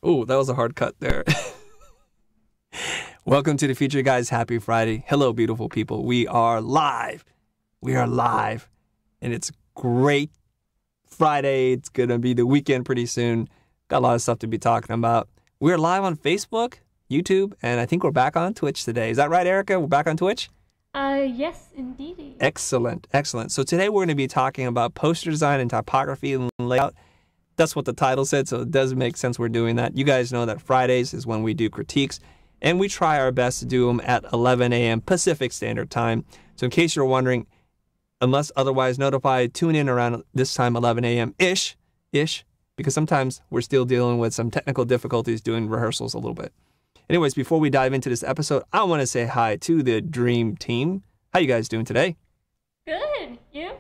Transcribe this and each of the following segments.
Oh, that was a hard cut there. Welcome to the Future Guys. Happy Friday. Hello, beautiful people. We are live. We are live. And it's great Friday. It's going to be the weekend pretty soon. Got a lot of stuff to be talking about. We're live on Facebook, YouTube, and I think we're back on Twitch today. Is that right, Erica? We're back on Twitch? Yes, indeed. Excellent, excellent. So today we're going to be talking about poster design and typography and layout. That's what the title said, so it does make sense we're doing that. You guys know that Fridays is when we do critiques, and we try our best to do them at 11 a.m. Pacific Standard Time. So in case you're wondering, unless otherwise notified, tune in around this time, 11 a.m.-ish, because sometimes we're still dealing with some technical difficulties doing rehearsals a little bit. Anyways, before we dive into this episode, I want to say hi to the Dream Team. How you guys doing today? Good. You?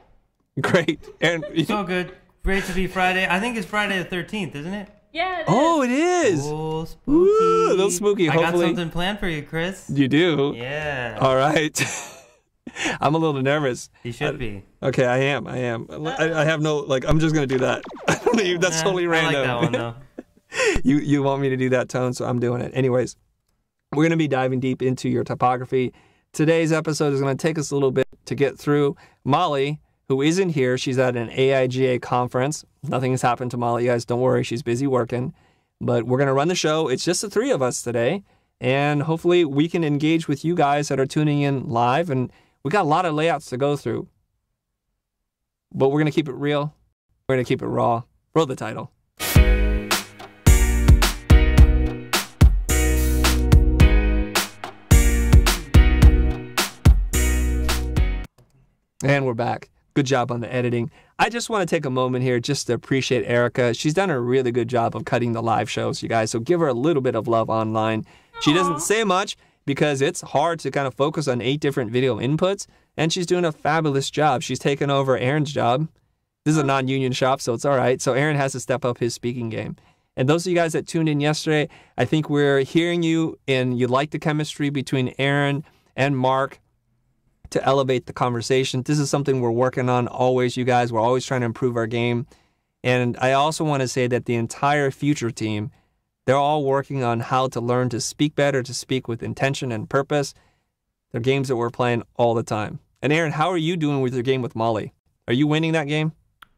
Great. And so good. Great to be Friday. I think it's Friday the 13th, isn't it? Yeah, it is. Oh, it is. Oh, spooky. Ooh, a little spooky. I got Hopefully something planned for you, Chris. you do. Yeah. All right. I'm a little nervous. You should be. Okay, I am. I have no, I'm just going to do that. I don't know. That's totally random. I like that one, though. You want me to do that tone, so I'm doing it. Anyways, we're going to be diving deep into your typography. Today's episode is going to take us a little bit to get through. Molly, who isn't here, she's at an AIGA conference. Nothing has happened to Molly, you guys. Don't worry, she's busy working. But we're going to run the show. It's just the three of us today. And hopefully we can engage with you guys that are tuning in live. And we got a lot of layouts to go through. But we're going to keep it real. We're going to keep it raw. Roll the title. And we're back. Good job on the editing. I just want to take a moment here just to appreciate Erica. She's done a really good job of cutting the live shows, you guys. So give her a little bit of love online. She doesn't say much because it's hard to kind of focus on 8 different video inputs. And she's doing a fabulous job. She's taken over Aaron's job. This is a non-union shop, so it's all right. So Aaron has to step up his speaking game. And those of you guys that tuned in yesterday, I think we're hearing you and you like the chemistry between Aaron and Mark to elevate the conversation. This is something we're working on always, you guys. We're always trying to improve our game. And I also want to say that the entire Future team, they're all working on how to learn to speak better, to speak with intention and purpose. They're games that we're playing all the time. And Aaron, how are you doing with your game with Molly? Are you winning that game?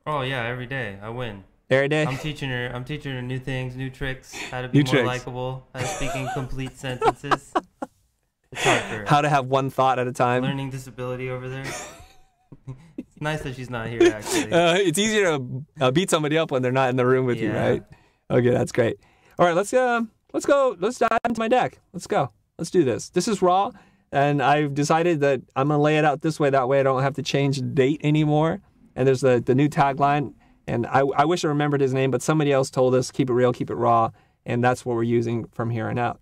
Oh, yeah, every day. I win. Every day? I'm teaching her new things, new tricks, how to be more likable, how to speak in complete sentences. It's hard for her. How to have one thought at a time. Learning disability over there. It's nice that she's not here, actually. It's easier to beat somebody up when they're not in the room with you, right? Okay, that's great. All right, let's go. Let's dive into my deck. Let's go. Let's do this. This is raw, and I've decided that I'm going to lay it out this way. That way I don't have to change the date anymore. And there's the new tagline, and I wish I remembered his name, but somebody else told us, keep it real, keep it raw, and that's what we're using from here on out.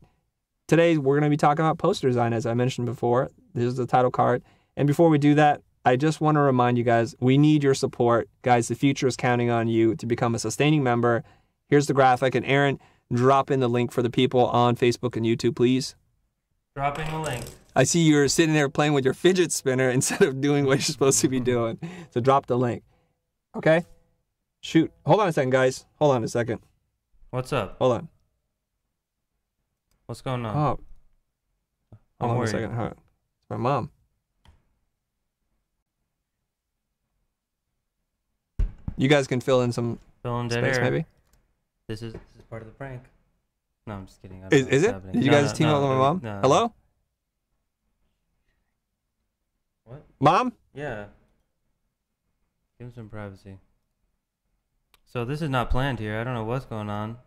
Today, we're going to be talking about poster design, as I mentioned before. This is the title card. And before we do that, I just want to remind you guys, we need your support. Guys, the future is counting on you to become a sustaining member. Here's the graphic. And Aaron, drop in the link for the people on Facebook and YouTube, please. Dropping the link. I see you're sitting there playing with your fidget spinner instead of doing what you're supposed to be doing. So drop the link. Okay? Shoot. Hold on a second, guys. Hold on a second. What's up? Hold on. What's going on? Oh. Hold on a second. Huh. It's my mom. You guys can fill in some space, maybe? This is part of the prank. No, I'm just kidding. Is it? Did you guys team up with my mom? No. Hello? What? Mom? Yeah. Give him some privacy. So this is not planned here. I don't know what's going on.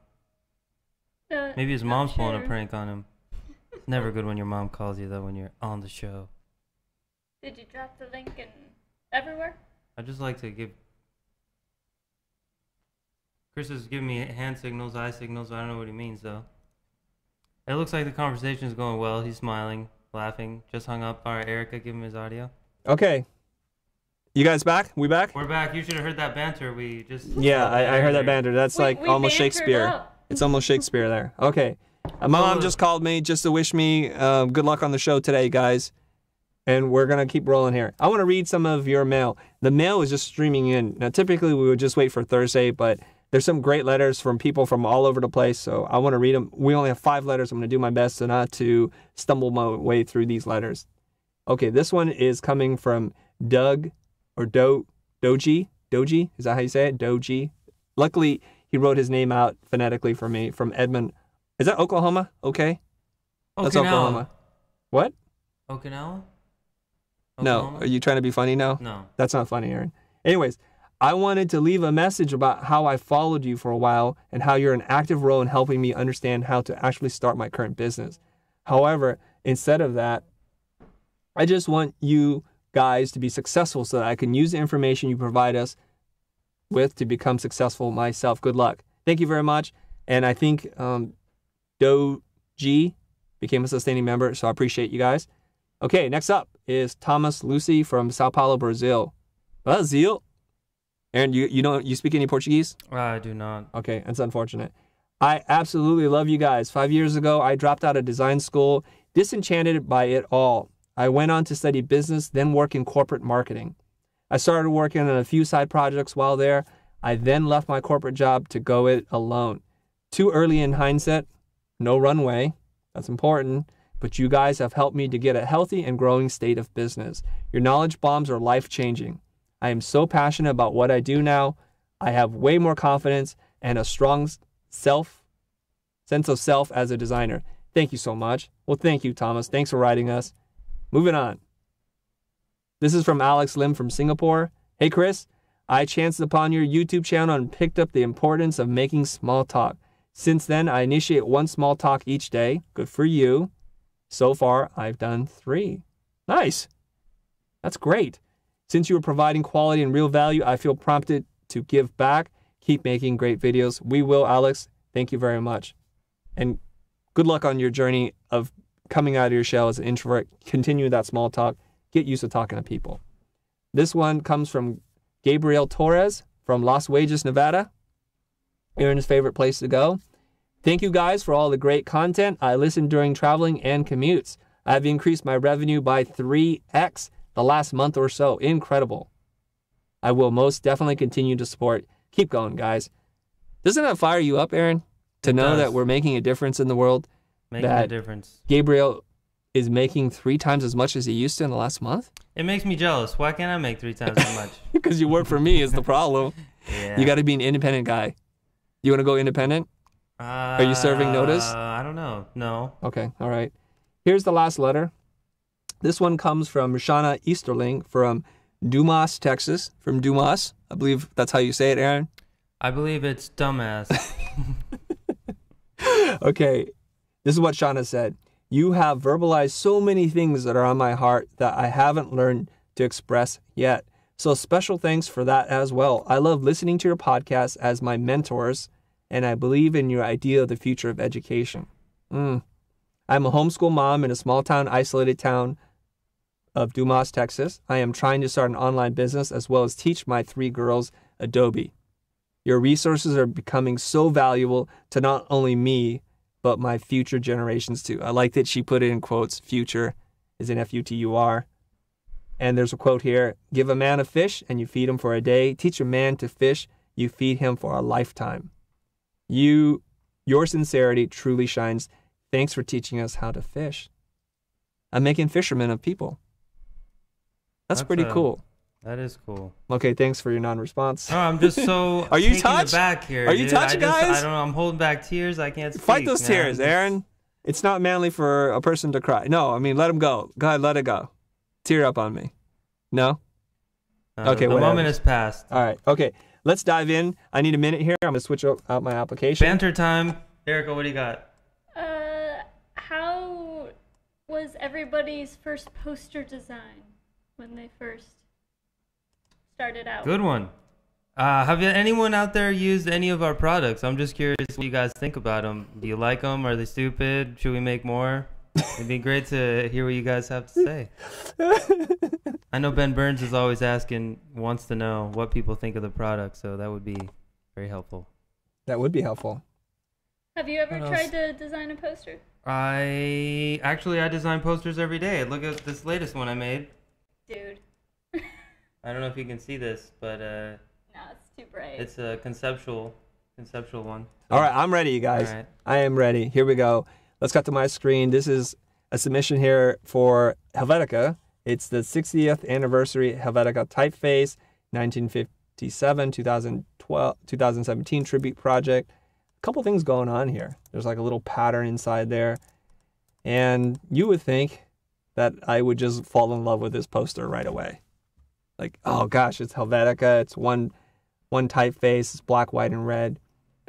Maybe his mom's pulling a prank on him. It's never good when your mom calls you, though, when you're on the show. Did you drop the link everywhere? I just like to give... Chris is giving me hand signals, eye signals. I don't know what he means, though. It looks like the conversation is going well. He's smiling, laughing. Just hung up. All right, Erica, give him his audio. Okay. You guys back? We back? We're back. You should have heard that banter. We just... Yeah, I heard that banter. That's like almost Shakespeare. It's almost Shakespeare there. Okay. My mom just called me just to wish me good luck on the show today, guys. And we're going to keep rolling here. I want to read some of your mail. The mail is just streaming in. Now, typically, we would just wait for Thursday, but There's some great letters from people from all over the place, so I want to read them. We only have 5 letters. I'm going to do my best so not to stumble my way through these letters. Okay, this one is coming from Doug, or Doji. Doji, is that how you say it? Doji. Luckily, he wrote his name out phonetically for me, from Edmond. Is that Oklahoma? Okay. That's Oklahoma. What? Okinawa? No. Are you trying to be funny now? No. That's not funny, Aaron. Anyways, I wanted to leave a message about how I followed you for a while and how you're an active role in helping me understand how to actually start my current business. However, instead of that, I just want you guys to be successful so that I can use the information you provide us with to become successful myself. Good luck. Thank you very much. And I think Doji became a sustaining member, so I appreciate you guys. Okay, next up is Thomas Lucy from Sao Paulo, Brazil. Brazil. Aaron, you speak any Portuguese? I do not. Okay, that's unfortunate. I absolutely love you guys. 5 years ago, I dropped out of design school, disenchanted by it all. I went on to study business, then work in corporate marketing. I started working on a few side projects while there. I then left my corporate job to go it alone. Too early in hindsight, no runway. That's important. But you guys have helped me to get a healthy and growing state of business. Your knowledge bombs are life-changing. I am so passionate about what I do now. I have way more confidence and a strong sense of self as a designer. Thank you so much. Well, thank you, Thomas. Thanks for writing us. Moving on. This is from Alex Lim from Singapore. Hey, Chris. I chanced upon your YouTube channel and picked up the importance of making small talk. Since then, I initiate 1 small talk each day. Good for you. So far, I've done 3. Nice. That's great. Since you are providing quality and real value, I feel prompted to give back. Keep making great videos. We will, Alex. Thank you very much. And good luck on your journey of coming out of your shell as an introvert. Continue that small talk. Get used to talking to people. This one comes from Gabriel Torres from Las Vegas, Nevada. Aaron's favorite place to go. Thank you guys for all the great content. I listen during traveling and commutes. I've increased my revenue by 3x the last month or so. Incredible. I will most definitely continue to support. Keep going, guys. Doesn't that fire you up, Aaron? To know that we're making a difference in the world? Making a difference. Gabriel is making 3 times as much as he used to in the last month? It makes me jealous. Why can't I make 3 times as much? Because you work for me is the problem. Yeah. You got to be an independent guy. You want to go independent? Are you serving notice? I don't know. No. Okay. All right. Here's the last letter. This one comes from Shana Easterling from Dumas, Texas. From Dumas. I believe that's how you say it, Aaron. I believe it's dumbass. Okay. This is what Shana said. You have verbalized so many things that are on my heart that I haven't learned to express yet. So special thanks for that as well. I love listening to your podcast as my mentors, and I believe in your idea of the future of education. I'm a homeschool mom in a small town, isolated town of Dumas, Texas. I am trying to start an online business as well as teach my 3 girls Adobe. Your resources are becoming so valuable to not only me, but my future generations too. I like that she put it in quotes. Future is in F-U-T-U-R. And there's a quote here. Give a man a fish and you feed him for a day. Teach a man to fish, you feed him for a lifetime. Your sincerity truly shines. Thanks for teaching us how to fish. I'm making fishermen of people. That's pretty cool. That is cool. Okay, thanks for your non-response. Oh, I'm just so Are you touched? Aback here, Are you touched, guys? I don't know. I'm holding back tears. I can't speak. Fight those tears, Aaron. It's not manly for a person to cry. No, I mean, let them go. Go ahead, let it go. Tear up on me. No? Okay, the moment has passed. All right, okay. Let's dive in. I need a minute here. I'm going to switch out my application. Banter time. Erica, what do you got? How was everybody's first poster design when they first started out? Good one. Have anyone out there used any of our products? I'm just curious what you guys think about them. Do you like them? Are they stupid? Should we make more? It'd be great to hear what you guys have to say. I know Ben Burns is always wants to know what people think of the product, so that would be very helpful. That would be helpful. Have you ever tried to design a poster? I design posters every day. Look at this latest one I made. Dude. I don't know if you can see this, but no, it's too bright. It's a conceptual. conceptual one. All right, I'm ready, you guys. All right. I am ready. Here we go. Let's cut to my screen. This is a submission here for Helvetica. It's the 60th anniversary Helvetica typeface, 1957, 2012, 2017 tribute project. A couple things going on here. There's like a little pattern inside there. And you would think that I would just fall in love with this poster right away. Like, oh gosh, it's Helvetica. It's one typeface. It's black, white, and red.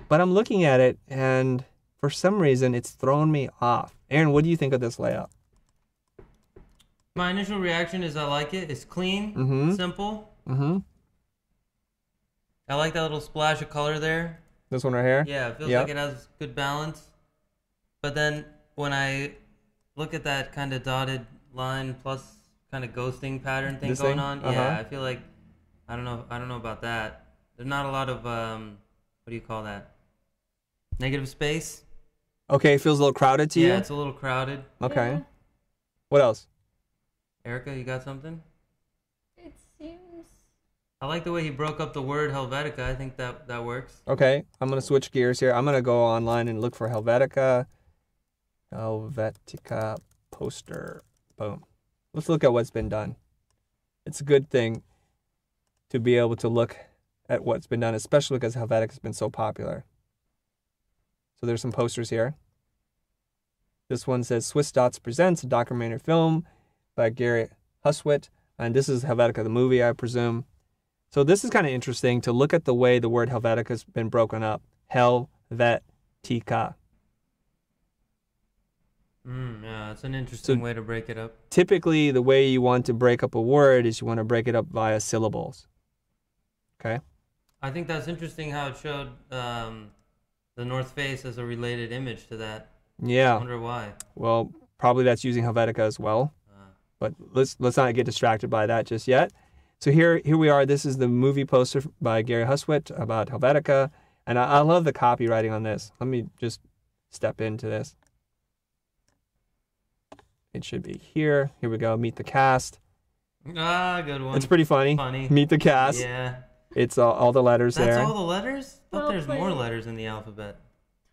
But I'm looking at it, and for some reason, it's thrown me off. Aaron, what do you think of this layout? My initial reaction is I like it. It's clean, simple. Mm-hmm. I like that little splash of color there. This one right here? Yeah, it feels like it has good balance. But then when I look at that kind of dotted line plus kind of ghosting pattern thing going on, yeah, I feel like I don't know about that. There's not a lot of what do you call that? Negative space. Okay, it feels a little crowded to you? Yeah, it's a little crowded. Okay. Yeah. What else? Erica, you got something? It seems. I like the way he broke up the word Helvetica. I think that works. Okay, I'm going to switch gears here. I'm going to go online and look for Helvetica. Helvetica poster. Boom. Let's look at what's been done. It's a good thing to be able to look at what's been done, especially because Helvetica has been so popular. So there's some posters here. This one says Swiss Dots Presents a documentary film by Gary Huswit. And this is Helvetica, the movie, I presume. So this is kind of interesting to look at the way the word Helvetica has been broken up. Helvetica. Yeah, it's an interesting way to break it up. Typically, the way you want to break up a word is you want to break it up via syllables. Okay? I think that's interesting how it showed the North Face as a related image to that. Yeah. I wonder why. Well, probably that's using Helvetica as well. But let's not get distracted by that just yet. So here we are. This is the movie poster by Gary Huswit about Helvetica. And I love the copywriting on this. Let me just step into this. It should be here. Here we go. Meet the cast. Good one. It's pretty funny. Meet the cast. Yeah. It's all the letters there. That's all the letters? I thought there's Well more played. letters in the alphabet.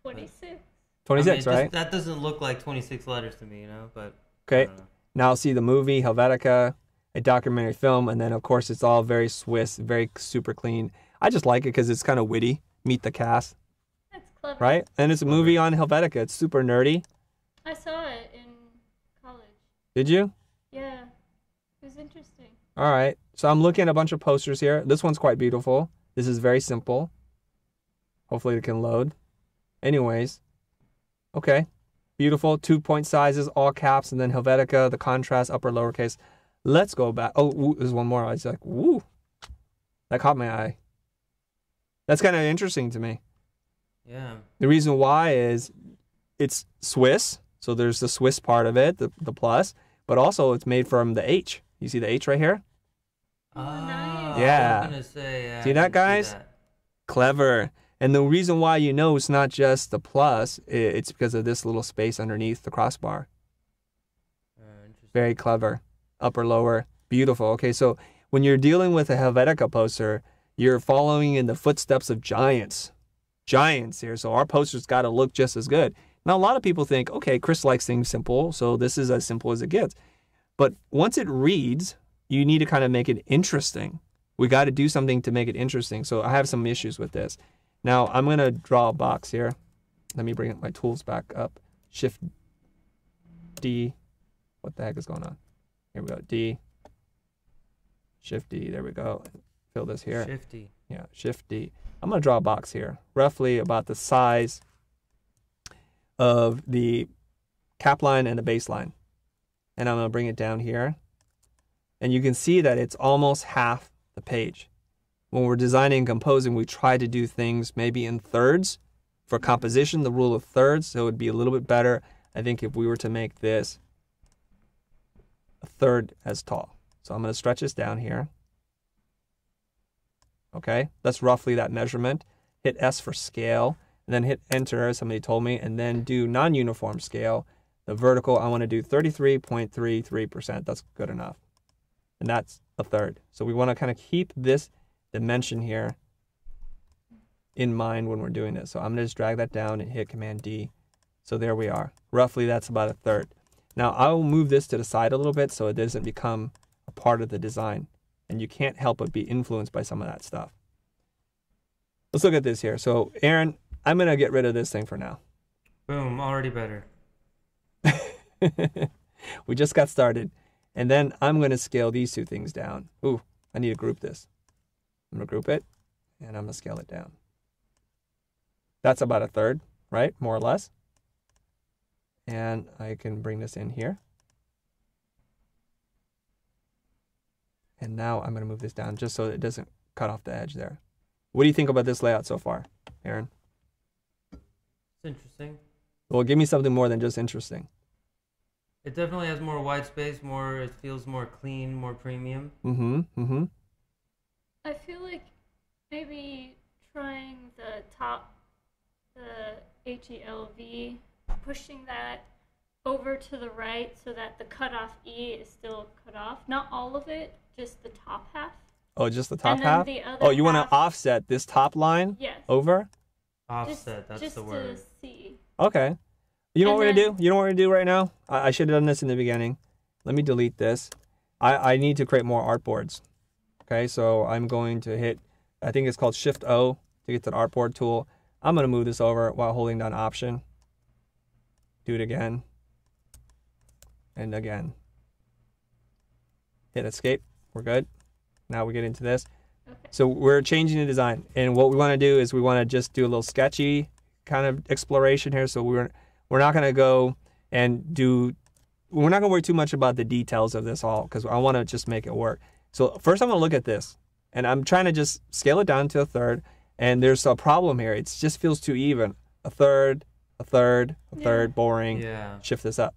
26. 26, right? That doesn't look like 26 letters to me, But Okay. I don't know. Now I'll see the movie, Helvetica, a documentary film, and then, of course, it's all very Swiss, very super clean. I just like it because it's kind of witty. Meet the cast, That's clever. right? And it's a movie on Helvetica. It's super nerdy. I saw it in college. Did you? Yeah. It was interesting. All right. So I'm looking at a bunch of posters here. This one's quite beautiful. This is very simple. Hopefully it can load. Anyways. Okay. Beautiful. 2-point sizes, all caps, and then Helvetica, the contrast, upper, lowercase. Let's go back. Oh, ooh, there's one more. I was like, woo. That caught my eye. That's kind of interesting to me. Yeah. The reason why is it's Swiss. So there's the Swiss part of it, the plus. But also it's made from the H. You see the H right here? Nice. Yeah. I was gonna say, See that, guys? Clever. And the reason why you know it's not just the plus, it's because of this little space underneath the crossbar. Interesting. Very clever. Upper, lower. Beautiful. Okay, so when you're dealing with a Helvetica poster, you're following in the footsteps of giants. Giants here. So our poster's got to look just as good. Now, a lot of people think, okay, Chris likes things simple, so this is as simple as it gets. But once it reads, you need to kind of make it interesting. We got to do something to make it interesting. So I have some issues with this. Now, I'm going to draw a box here. Let me bring my tools back up. Shift D. What the heck is going on? Here we go. D. Shift D. There we go. Fill this here. Shifty. Yeah, Shift D. I'm going to draw a box here. Roughly about the size of the cap line and the baseline. And I'm going to bring it down here. And you can see that it's almost half the page. When we're designing and composing, we try to do things maybe in thirds. For composition, the rule of thirds, so it would be a little bit better, I think, if we were to make this a third as tall. So I'm going to stretch this down here. Okay, that's roughly that measurement. Hit S for scale, and then hit Enter, as somebody told me, and then do non-uniform scale. The vertical, I want to do 33.33%. That's good enough. And that's a third. So we want to kind of keep this dimension here in mind when we're doing this. So I'm going to just drag that down and hit Command D. So there we are. Roughly, that's about a third. Now, I'll move this to the side a little bit so it doesn't become a part of the design. And you can't help but be influenced by some of that stuff. Let's look at this here. So, Aaron, I'm going to get rid of this thing for now. Boom, already better. We just got started. And then I'm going to scale these two things down. Ooh, I need to group this. I'm going to group it, and I'm going to scale it down. That's about a third, right? More or less. And I can bring this in here. And now I'm going to move this down just so it doesn't cut off the edge there. What do you think about this layout so far, Aaron? It's interesting. Well, give me something more than just interesting. It definitely has more white space, it feels more clean, more premium. I feel like maybe trying the top, the HELV, pushing that over to the right so that the cutoff E is still cut off. Not all of it, just the top half. Oh, just the top and half? The other oh, you want to half, offset this top line over? Offset, that's the word. Just to see. Okay. You know what we're going to do? You know what we're going to do right now? I should have done this in the beginning. Let me delete this. I need to create more artboards. Okay, so I'm going to hit, I think it's called Shift-O to get to the artboard tool. I'm going to move this over while holding down Option. Do it again. And again. Hit Escape. We're good. Now we get into this. Okay. So we're changing the design. And what we want to do is we want to just do a little sketchy kind of exploration here. So we're not going to go and we're not going to worry too much about the details of this all because I want to just make it work. So first I'm going to look at this. And I'm trying to just scale it down to a third. And there's a problem here. It just feels too even. A third, a third, a third, boring. Yeah. Shift this up.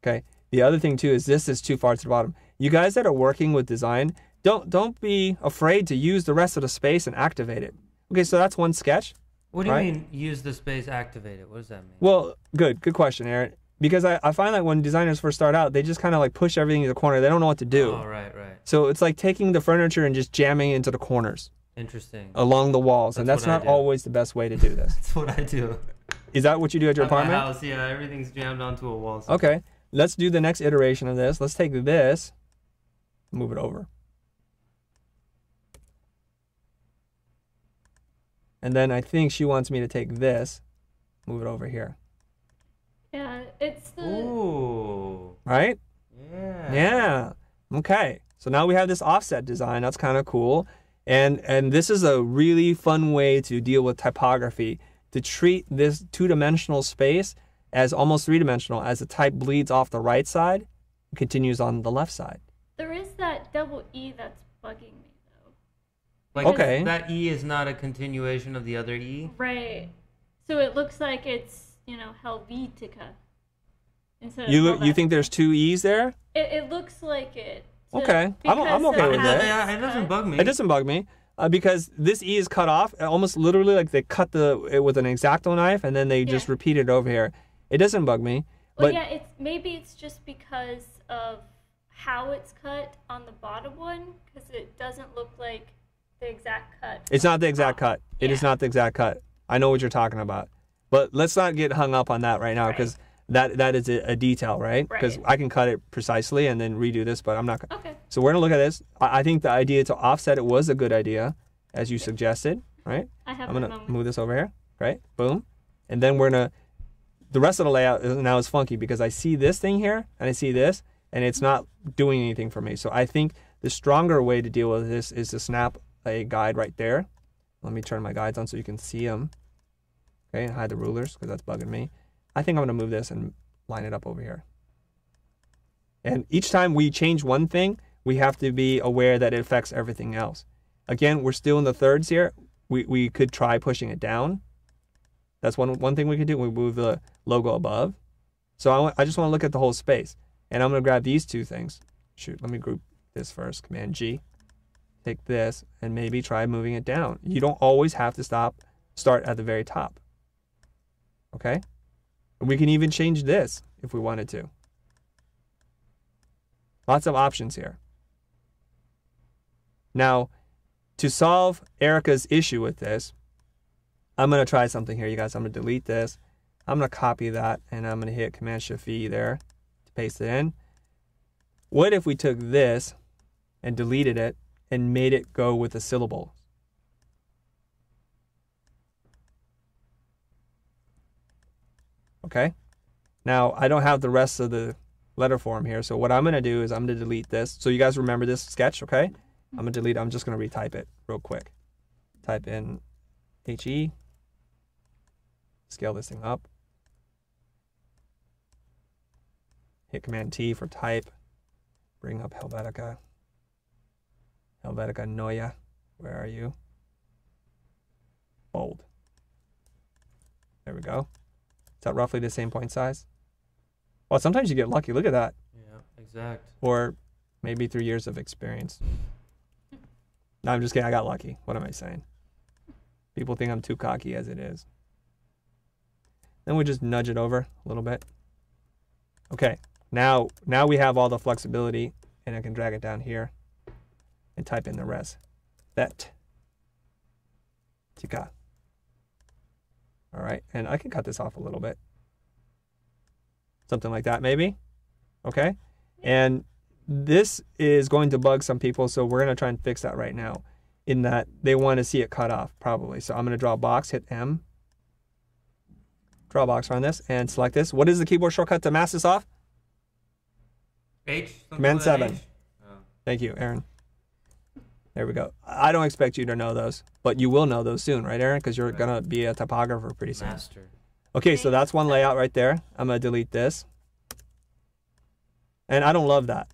Okay. The other thing too is this is too far to the bottom. You guys that are working with design, don't be afraid to use the rest of the space and activate it. Okay, so that's one sketch. What do you mean use the space, activate it? What does that mean? Well, good question, Aaron. Because I find that when designers first start out, they just kind of like push everything to the corner. They don't know what to do. Oh, right. So it's like taking the furniture and just jamming it into the corners. Interesting. Along the walls. And that's not always the best way to do this. That's what I do. Is that what you do at your apartment? My house, yeah. Everything's jammed onto a wall. So. Okay. Let's do the next iteration of this. Let's take this, move it over. And then I think she wants me to take this, move it over here. Yeah, it's the... Ooh. Right? Yeah. Yeah. Okay. So now we have this offset design. That's kind of cool. And this is a really fun way to deal with typography, to treat this two-dimensional space as almost three-dimensional as the type bleeds off the right side and continues on the left side. There is that double E that's bugging me, though. Like, okay. That E is not a continuation of the other E? Right. So it looks like it's, Helvetica. Instead of you think there's two E's there? It looks like it. Okay. I'm okay with that. It doesn't bug me. It doesn't bug me. Because this E is cut off, almost literally like they cut it with an X-Acto knife and then they just repeat it over here. It doesn't bug me. Well, yeah, maybe it's just because of how it's cut on the bottom one, because it doesn't look like the exact cut. It's not the exact cut. It is not the exact cut. I know what you're talking about. But let's not get hung up on that right now, because that is a detail, right? Because I can cut it precisely and then redo this, but I'm not going to. Okay. So we're going to look at this. I think the idea to offset it was a good idea, as you suggested, right? I'm going to move this over here, right? Boom. And then we're going to... The rest of the layout now is funky because I see this thing here and I see this and it's not doing anything for me. So I think the stronger way to deal with this is to snap a guide right there. Let me turn my guides on so you can see them. Okay, and hide the rulers because that's bugging me. I think I'm going to move this and line it up over here. And each time we change one thing, we have to be aware that it affects everything else. Again, we're still in the thirds here. We could try pushing it down. That's one thing we could do. We move the logo above. So I just want to look at the whole space. And I'm going to grab these two things. Shoot, let me group this first. Command G. Take this and maybe try moving it down. You don't always have to start at the very top. Okay? And we can even change this if we wanted to. Lots of options here. Now, to solve Erica's issue with this, I'm going to try something here, you guys. I'm going to delete this. I'm going to copy that, and I'm going to hit Command-Shift-V there to paste it in. What if we took this and deleted it and made it go with a syllable? Okay. Now, I don't have the rest of the letter form here, so what I'm going to do is I'm going to delete this. So you guys remember this sketch, okay? I'm going to delete it. I'm just going to retype it real quick. Type in HE. Scale this thing up. Hit Command-T for type. Bring up Helvetica. Helvetica Neue. Where are you? Bold. There we go. Is that roughly the same point size? Well, sometimes you get lucky. Look at that. Yeah, exact. Or maybe 3 years of experience. No, I'm just kidding. I got lucky. What am I saying? People think I'm too cocky as it is. Then we just nudge it over a little bit. Okay. Now we have all the flexibility, and I can drag it down here and type in the rest. That. Tika. All right. And I can cut this off a little bit. Something like that, maybe. Okay. And this is going to bug some people, so we're going to try and fix that right now, in that they want to see it cut off, probably. So I'm going to draw a box, hit M. Draw a box around this, and select this. What is the keyboard shortcut to mask this off? H? Command 7. H? Oh. Thank you, Aaron. There we go. I don't expect you to know those, but you will know those soon, right, Aaron? Because you're going to be a typographer pretty soon. Master. Okay, so that's one layout right there. I'm going to delete this. And I don't love that.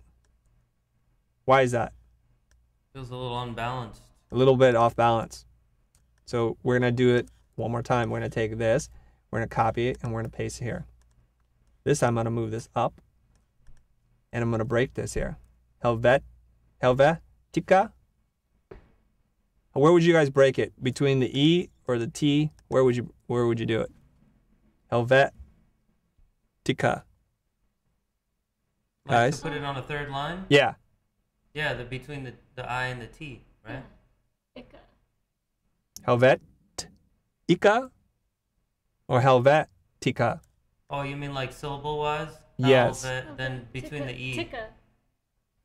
Why is that? Feels a little unbalanced. A little bit off balance. So we're going to do it one more time. We're going to take this, we're going to copy it, and we're going to paste it here. This time I'm going to move this up, and I'm going to break this here. Helvetica. Where would you guys break it? Between the E or the T? Where would you do it? Helvetica. Guys? To put it on a third line? Yeah. Yeah, between the I and the T, right? Helvetica or Helvetica? Oh, you mean like syllable-wise? Yes. Then between the E. Tika.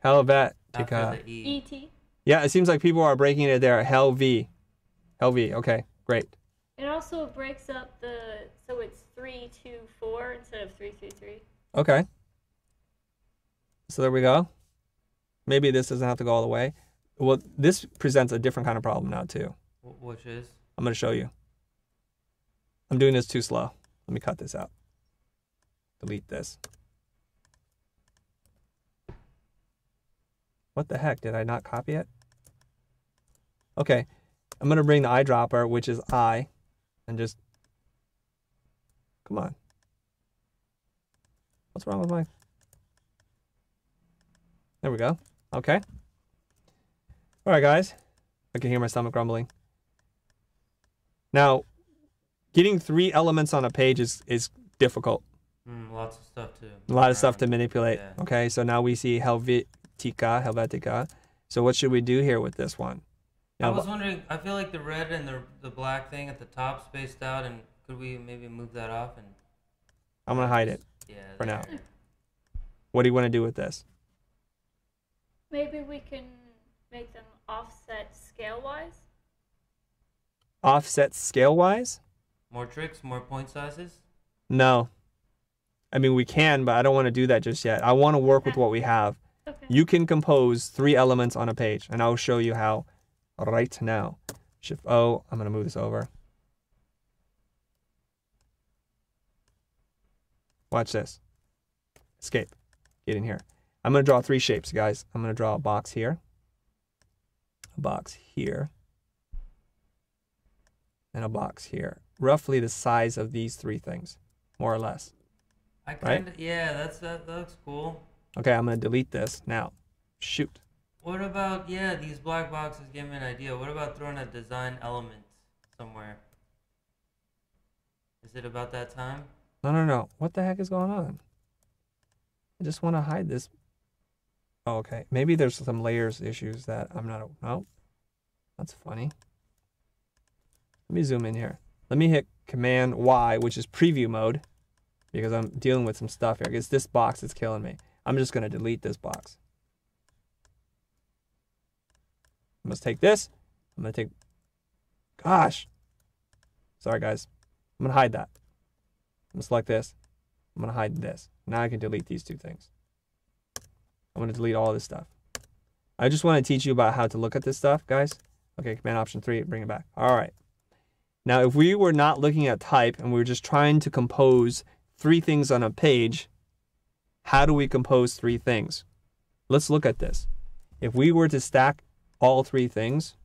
Helvetica. After the E. E-T. Yeah, it seems like people are breaking it there. Helv. Okay, great. It also breaks up so it's 3, 2, 4 instead of 3, 3, 3. Okay. So there we go. Maybe this doesn't have to go all the way. Well, this presents a different kind of problem now too. Which is? I'm going to show you. I'm doing this too slow. Let me cut this out. Delete this. What the heck? Did I not copy it? Okay. I'm going to bring the eyedropper, which is I, and just... Come on. What's wrong with my... There we go. Okay. All right, guys. I can hear my stomach grumbling. Now, getting 3 elements on a page is difficult. Lots of stuff to... A lot of stuff to manipulate. Yeah. Okay, so now we see Helvetica. So what should we do here with this one? Now, I was wondering, I feel like the red and the black thing at the top spaced out, and could we maybe move that off? And I'm going to hide it for now. What do you want to do with this? Maybe we can make them offset scale-wise. Offset scale-wise? More tricks, more point sizes? No. I mean, we can, but I don't want to do that just yet. I want to work with what we have. Okay. You can compose 3 elements on a page, and I'll show you how right now. Shift-O. I'm going to move this over. Watch this. Escape. Get in here. I'm going to draw 3 shapes, guys. I'm going to draw a box here, a box here, and a box here. Roughly the size of these 3 things, more or less. Yeah, that looks cool. Okay, I'm going to delete this now. Shoot. What about, these black boxes give me an idea. What about throwing a design element somewhere? Is it about that time? No. What the heck is going on? I just want to hide this. Oh, okay. Maybe there's some layers issues that I'm not... No. That's funny. Let me zoom in here. Let me hit Command Y, which is preview mode, because I'm dealing with some stuff here. It's this box that's killing me. I'm just going to delete this box. I must take this. I'm going to take... Gosh. Sorry, guys. I'm going to hide that. I'm going to select this. I'm going to hide this. Now I can delete these two things. I'm going to delete all this stuff. I just want to teach you about how to look at this stuff, guys. Okay, Command Option 3, bring it back. All right. Now, if we were not looking at type and we were just trying to compose 3 things on a page, how do we compose 3 things? Let's look at this. If we were to stack all 3 things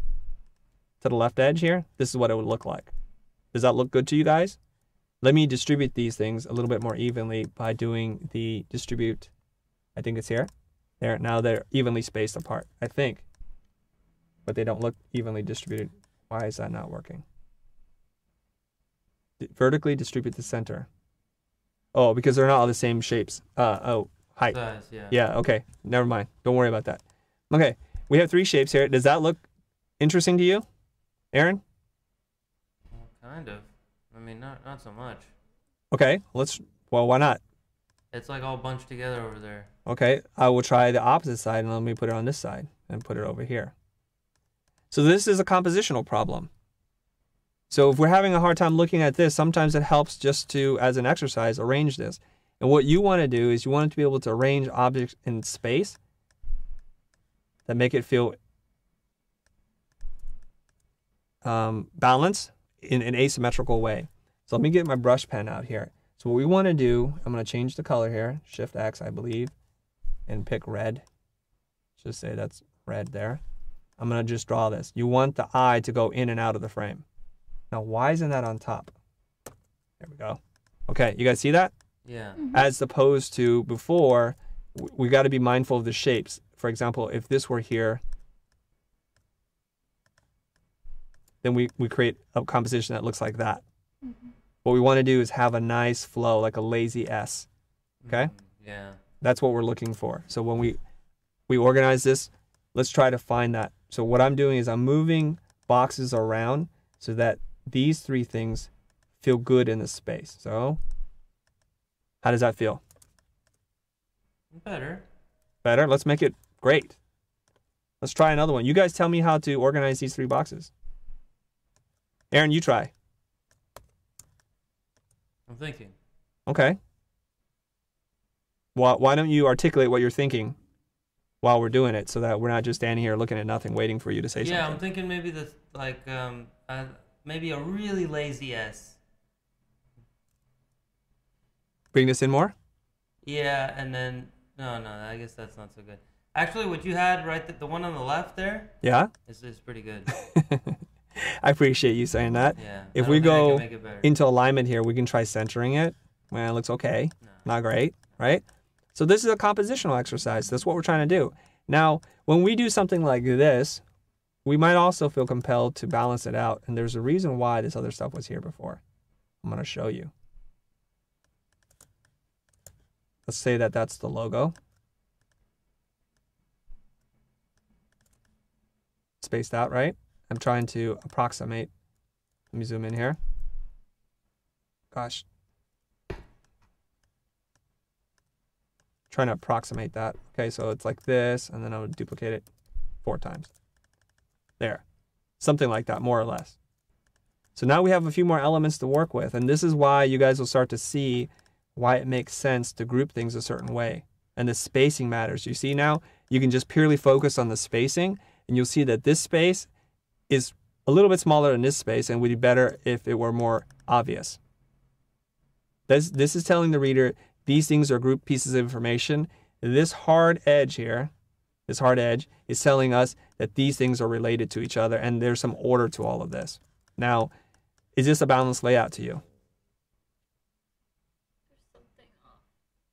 to the left edge here, this is what it would look like. Does that look good to you guys? Let me distribute these things a little bit more evenly by doing the distribute. I think it's here. There. Now they're evenly spaced apart, I think. But they don't look evenly distributed. Why is that not working? Vertically distribute the center. Oh, because they're not all the same shapes. Height. Size, yeah. Yeah, okay. Never mind. Don't worry about that. Okay, we have 3 shapes here. Does that look interesting to you, Aaron? Well, kind of. I mean, not so much. Okay, well, why not? It's like all bunched together over there. Okay, I will try the opposite side, and let me put it on this side and put it over here. So this is a compositional problem. So if we're having a hard time looking at this, sometimes it helps just to, as an exercise, arrange this. And what you want to do is you want to be able to arrange objects in space that make it feel balanced in an asymmetrical way. So let me get my brush pen out here. So what we want to do, I'm going to change the color here, Shift X, I believe, and pick red. Just say that's red there. I'm going to just draw this. You want the eye to go in and out of the frame. Now, why isn't that on top? There we go. Okay, you guys see that? Yeah. As opposed to before, we got to be mindful of the shapes. For example, if this were here, then we create a composition that looks like that. Mm-hmm. What we want to do is have a nice flow, like a lazy S. Okay? Yeah. That's what we're looking for. So when we organize this, let's try to find that. So what I'm doing is I'm moving boxes around so that these 3 things feel good in the space. So how does that feel? Better. Better? Let's make it great. Let's try another one. You guys tell me how to organize these 3 boxes. Aaron, you try. I'm thinking. Okay. Why don't you articulate what you're thinking while we're doing it so that we're not just standing here looking at nothing waiting for you to say something? Yeah, I'm thinking maybe maybe a really lazy S. Bring this in more? Yeah, and then no, I guess that's not so good. Actually, what you had right, the one on the left there. Yeah. Is pretty good. I appreciate you saying that. Yeah. If we go into alignment here, we can try centering it. Well, it looks okay. No. Not great, right? So this is a compositional exercise. That's what we're trying to do. Now, when we do something like this, we might also feel compelled to balance it out. And there's a reason why this other stuff was here before. I'm going to show you. Let's say that that's the logo. Spaced out, right? I'm trying to approximate. Let me zoom in here. Gosh. Trying to approximate that. Okay, so it's like this, and then I would duplicate it 4 times. There. Something like that, more or less. So now we have a few more elements to work with, and this is why you guys will start to see why it makes sense to group things a certain way. And the spacing matters. You see now, you can just purely focus on the spacing, and you'll see that this space is a little bit smaller than this space and would be better if it were more obvious. This is telling the reader these things are grouped pieces of information. This hard edge here, this hard edge, is telling us that these things are related to each other and there's some order to all of this. Now, is this a balanced layout to you? There's something off.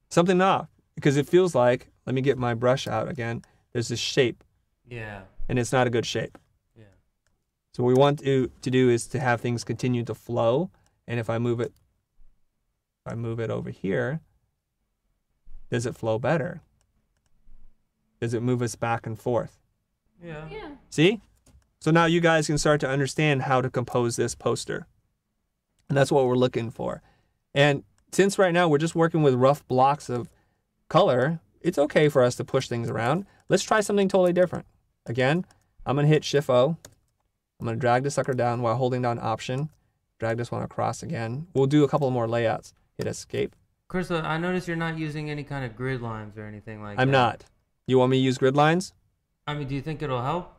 Something off, because it feels like, let me get my brush out again, there's this shape. Yeah. And it's not a good shape. Yeah. So what we want to do is to have things continue to flow, and if I move it over here, does it flow better? Does it move us back and forth? Yeah. Yeah. See? So now you guys can start to understand how to compose this poster. And that's what we're looking for. And since right now we're just working with rough blocks of color, it's okay for us to push things around. Let's try something totally different. Again, I'm going to hit Shift-O. I'm going to drag the sucker down while holding down Option. Drag this one across again. We'll do a couple more layouts. Hit Escape. Chris, I noticed you're not using any kind of grid lines or anything like that. I'm not. You want me to use grid lines? I mean, do you think it'll help?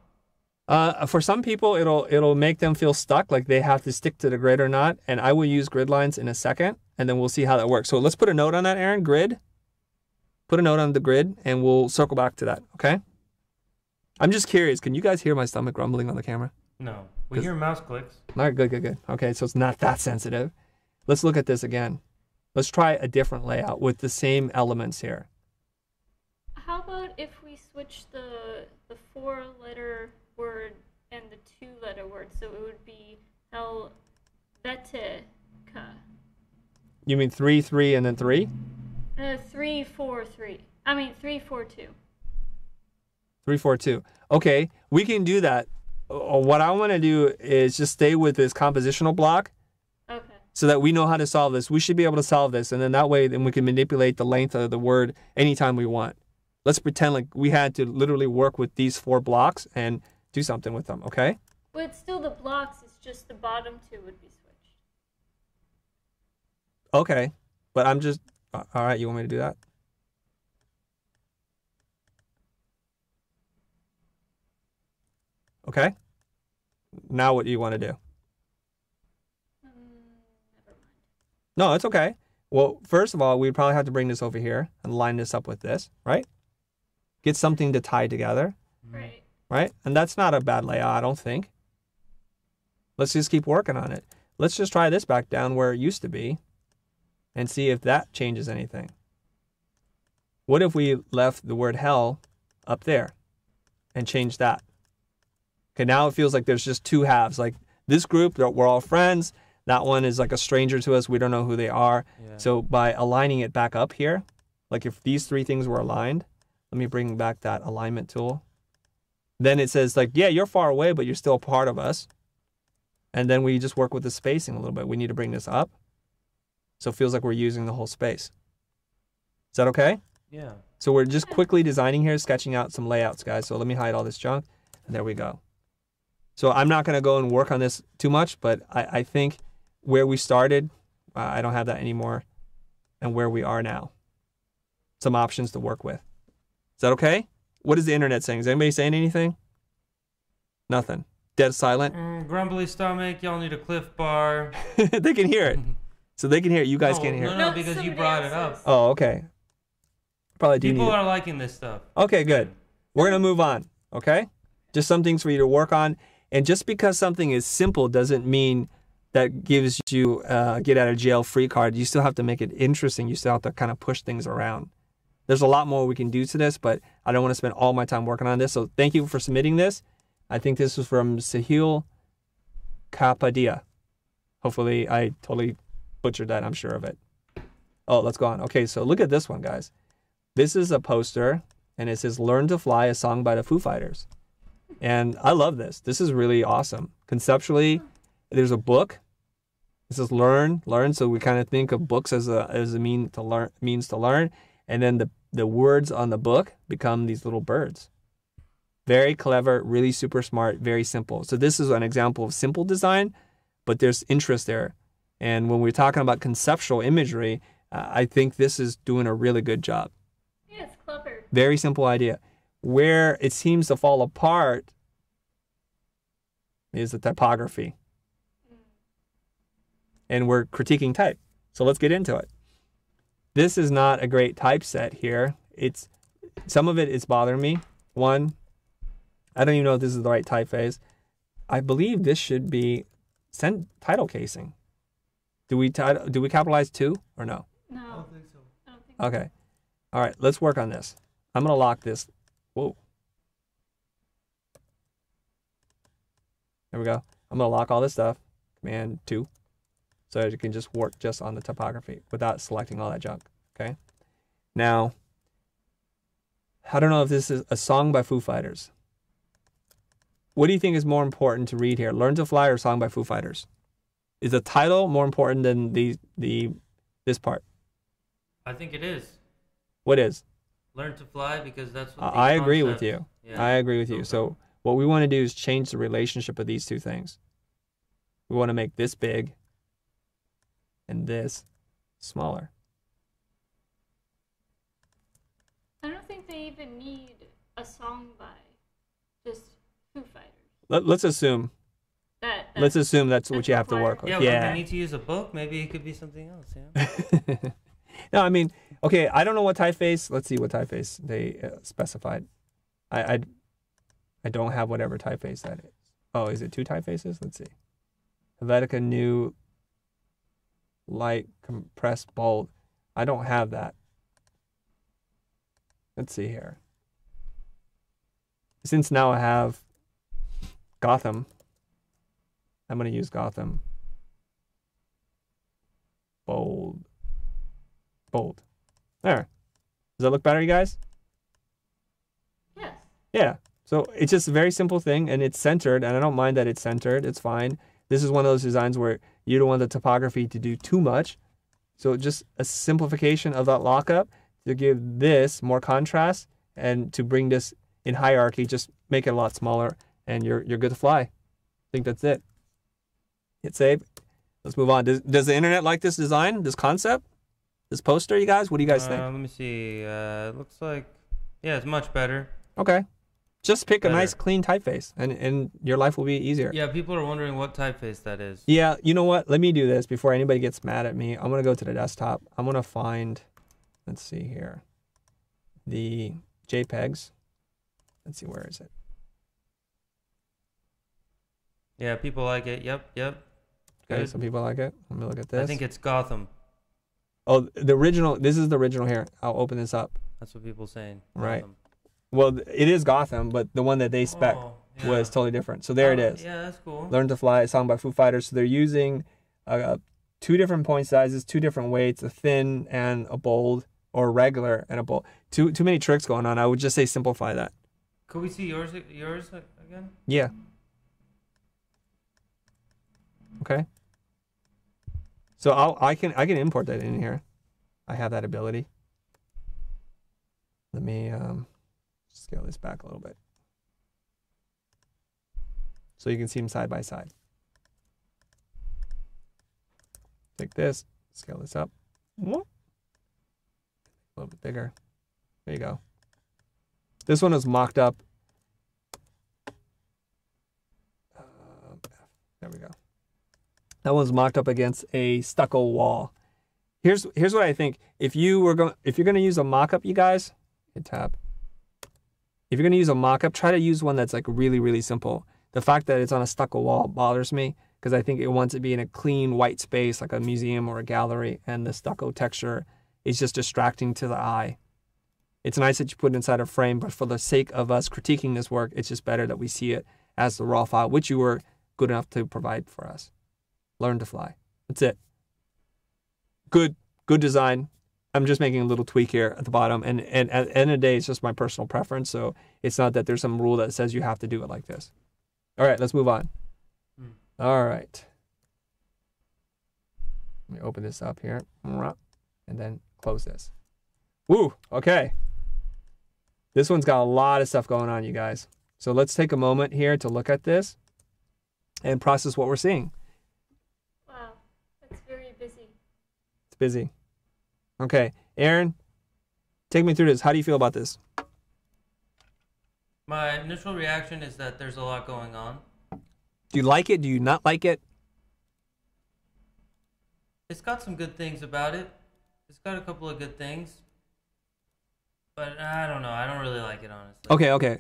For some people, it'll make them feel stuck, like they have to stick to the grid or not. And I will use grid lines in a second, and then we'll see how that works. So let's put a note on that, Aaron. Grid. Put a note on the grid, and we'll circle back to that, okay? I'm just curious. Can you guys hear my stomach rumbling on the camera? No. We hear mouse clicks. All right, good. Okay, so it's not that sensitive. Let's look at this again. Let's try a different layout with the same elements here. How about if we switch the 4-letter word and the 2-letter word, so it would be Helvetica. You mean 3, 3, and then 3? 3, 4, 3. I mean 3, 4, 2. 3, 4, 2. Okay, we can do that. What I want to do is just stay with this compositional block. Okay. So that we know how to solve this. We should be able to solve this, and then that way then we can manipulate the length of the word anytime we want. Let's pretend like we had to literally work with these 4 blocks and do something with them, okay? But still the blocks, it's just the bottom 2 would be switched. Okay, but I'm just... All right, you want me to do that? Okay. Now what do you want to do? Never mind. No, it's okay. Well, first of all, we'd probably have to bring this over here and line this up with this, right? Get something to tie together. Right. Right? And that's not a bad layout, I don't think. Let's just keep working on it. Let's just try this back down where it used to be and see if that changes anything. What if we left the word hell up there and changed that? Okay, now it feels like there's just 2 halves. Like this group, we're all friends. That one is like a stranger to us. We don't know who they are. Yeah. So by aligning it back up here, like if these 3 things were aligned, let me bring back that alignment tool. Then it says like, yeah, you're far away, but you're still a part of us. And then we just work with the spacing a little bit. We need to bring this up. So it feels like we're using the whole space. Is that okay? Yeah. So we're just quickly designing here, sketching out some layouts, guys. So let me hide all this junk. And there we go. So I'm not going to go and work on this too much, but I think where we started, I don't have that anymore, and where we are now. Some options to work with. Is that okay? What is the internet saying? Is anybody saying anything? Nothing. Dead silent? Grumbly stomach, y'all need a Cliff Bar. They can hear it. So they can hear it. You guys can't hear it. No, because you brought it up. Oh, okay. Probably do. People are liking this stuff. Okay, good. We're going to move on, okay? Just some things for you to work on. And just because something is simple doesn't mean that gives you a get out of jail free card. You still have to make it interesting. You still have to kind of push things around. There's a lot more we can do to this, but I don't want to spend all my time working on this. So thank you for submitting this. I think this was from Sahil Kapadia. Hopefully I totally butchered that. I'm sure of it. Oh, let's go on. Okay, so look at this one, guys. This is a poster, and it says Learn to Fly, a song by the Foo Fighters. And I love this. This is really awesome. Conceptually, there's a book. It says learn. So we kind of think of books as a means to learn. And then the words on the book become these little birds. Very clever, really super smart, very simple. So this is an example of simple design, but there's interest there. And when we're talking about conceptual imagery, I think this is doing a really good job. Yeah, it's clever. Very simple idea. Where it seems to fall apart is the typography. And we're critiquing type. So let's get into it. This is not a great typeset here. Some of it is bothering me. One, I don't even know if this is the right typeface. I believe this should be title casing. Do we capitalize 2 or no? No. I don't think so. Okay. All right, let's work on this. I'm going to lock this. Whoa. There we go. I'm going to lock all this stuff. Command 2. So you can just work just on the typography without selecting all that junk. Okay. Now, I don't know if this is a song by Foo Fighters. what do you think is more important to read here? Learn to Fly or Song by Foo Fighters? Is the title more important than this part? I think it is. What is? Learn to Fly, because that's what I agree with you. Yeah. I agree with you. So what we want to do is change the relationship of these two things. We want to make this big and this smaller. I don't think they even need a song by just Foo Fighters. Let's assume. Let's assume that's what you have to work with. Yeah, Yeah. Well, they need to use a book. Maybe it could be something else. Yeah. No, I mean, okay, I don't know what typeface. Let's see what typeface they specified. I don't have whatever typeface that is. Oh, is it 2 typefaces? Let's see. Helvetica New Light Compressed Bold. I don't have that. Let's see here. Since now I have Gotham, I'm going to use Gotham. Bold. There. Does that look better, you guys? Yes. Yeah. So it's just a very simple thing, and it's centered, and I don't mind that it's centered. It's fine. This is one of those designs where you don't want the topography to do too much. So just a simplification of that lockup to give this more contrast and to bring this in hierarchy, just make it a lot smaller, and you're good to fly. I think that's it. Hit save. Let's move on. Does the internet like this design, this concept, this poster, you guys? What do you guys think? Let me see. It looks like, yeah, it's much better. Okay. Just pick a nice clean typeface and your life will be easier. Yeah, people are wondering what typeface that is. Yeah, you know what? Let me do this before anybody gets mad at me. I'm going to go to the desktop. I'm going to find, let's see here, the JPEGs. Let's see, where is it? Yeah, people like it. Yep. Okay, some people like it. Let me look at this. I think it's Gotham. Oh, the original. This is the original here. I'll open this up. That's what people are saying. Right. Gotham. Well, it is Gotham, but the one that they spec was totally different. So there it is. Yeah, that's cool. Learn to Fly, a song by Foo Fighters. So they're using 2 different point sizes, 2 different weights, a thin and a bold, or regular and a bold. Too many tricks going on. I would just say simplify that. Could we see yours again? Yeah. Okay. So I can import that in here. I have that ability. Let me scale this back a little bit so you can see them side by side. Take this, scale this up. A little bit bigger. There you go. This one is mocked up. There we go. That one's mocked up against a stucco wall. Here's what I think. If you're going to use a mock-up, you guys, hit tab. If you're going to use a mock-up, try to use one that's like really, really simple. The fact that it's on a stucco wall bothers me because I think it wants to be in a clean white space like a museum or a gallery, and the stucco texture is just distracting to the eye. It's nice that you put it inside a frame, but for the sake of us critiquing this work, it's just better that we see it as the raw file, which you were good enough to provide for us. Learn to Fly. That's it. Good design. I'm just making a little tweak here at the bottom, and at the end of the day, it's just my personal preference, so it's not that there's some rule that says you have to do it like this. All right, let's move on. All right. Let me open this up here, and then close this. Woo, okay. This one's got a lot of stuff going on, you guys. So let's take a moment here to look at this and process what we're seeing. Wow, that's very busy. It's busy. Okay, Aaron, take me through this. How do you feel about this? My initial reaction is that there's a lot going on. Do you like it? Do you not like it? It's got some good things about it. It's got a couple of good things. But I don't know. I don't really like it, honestly. Okay.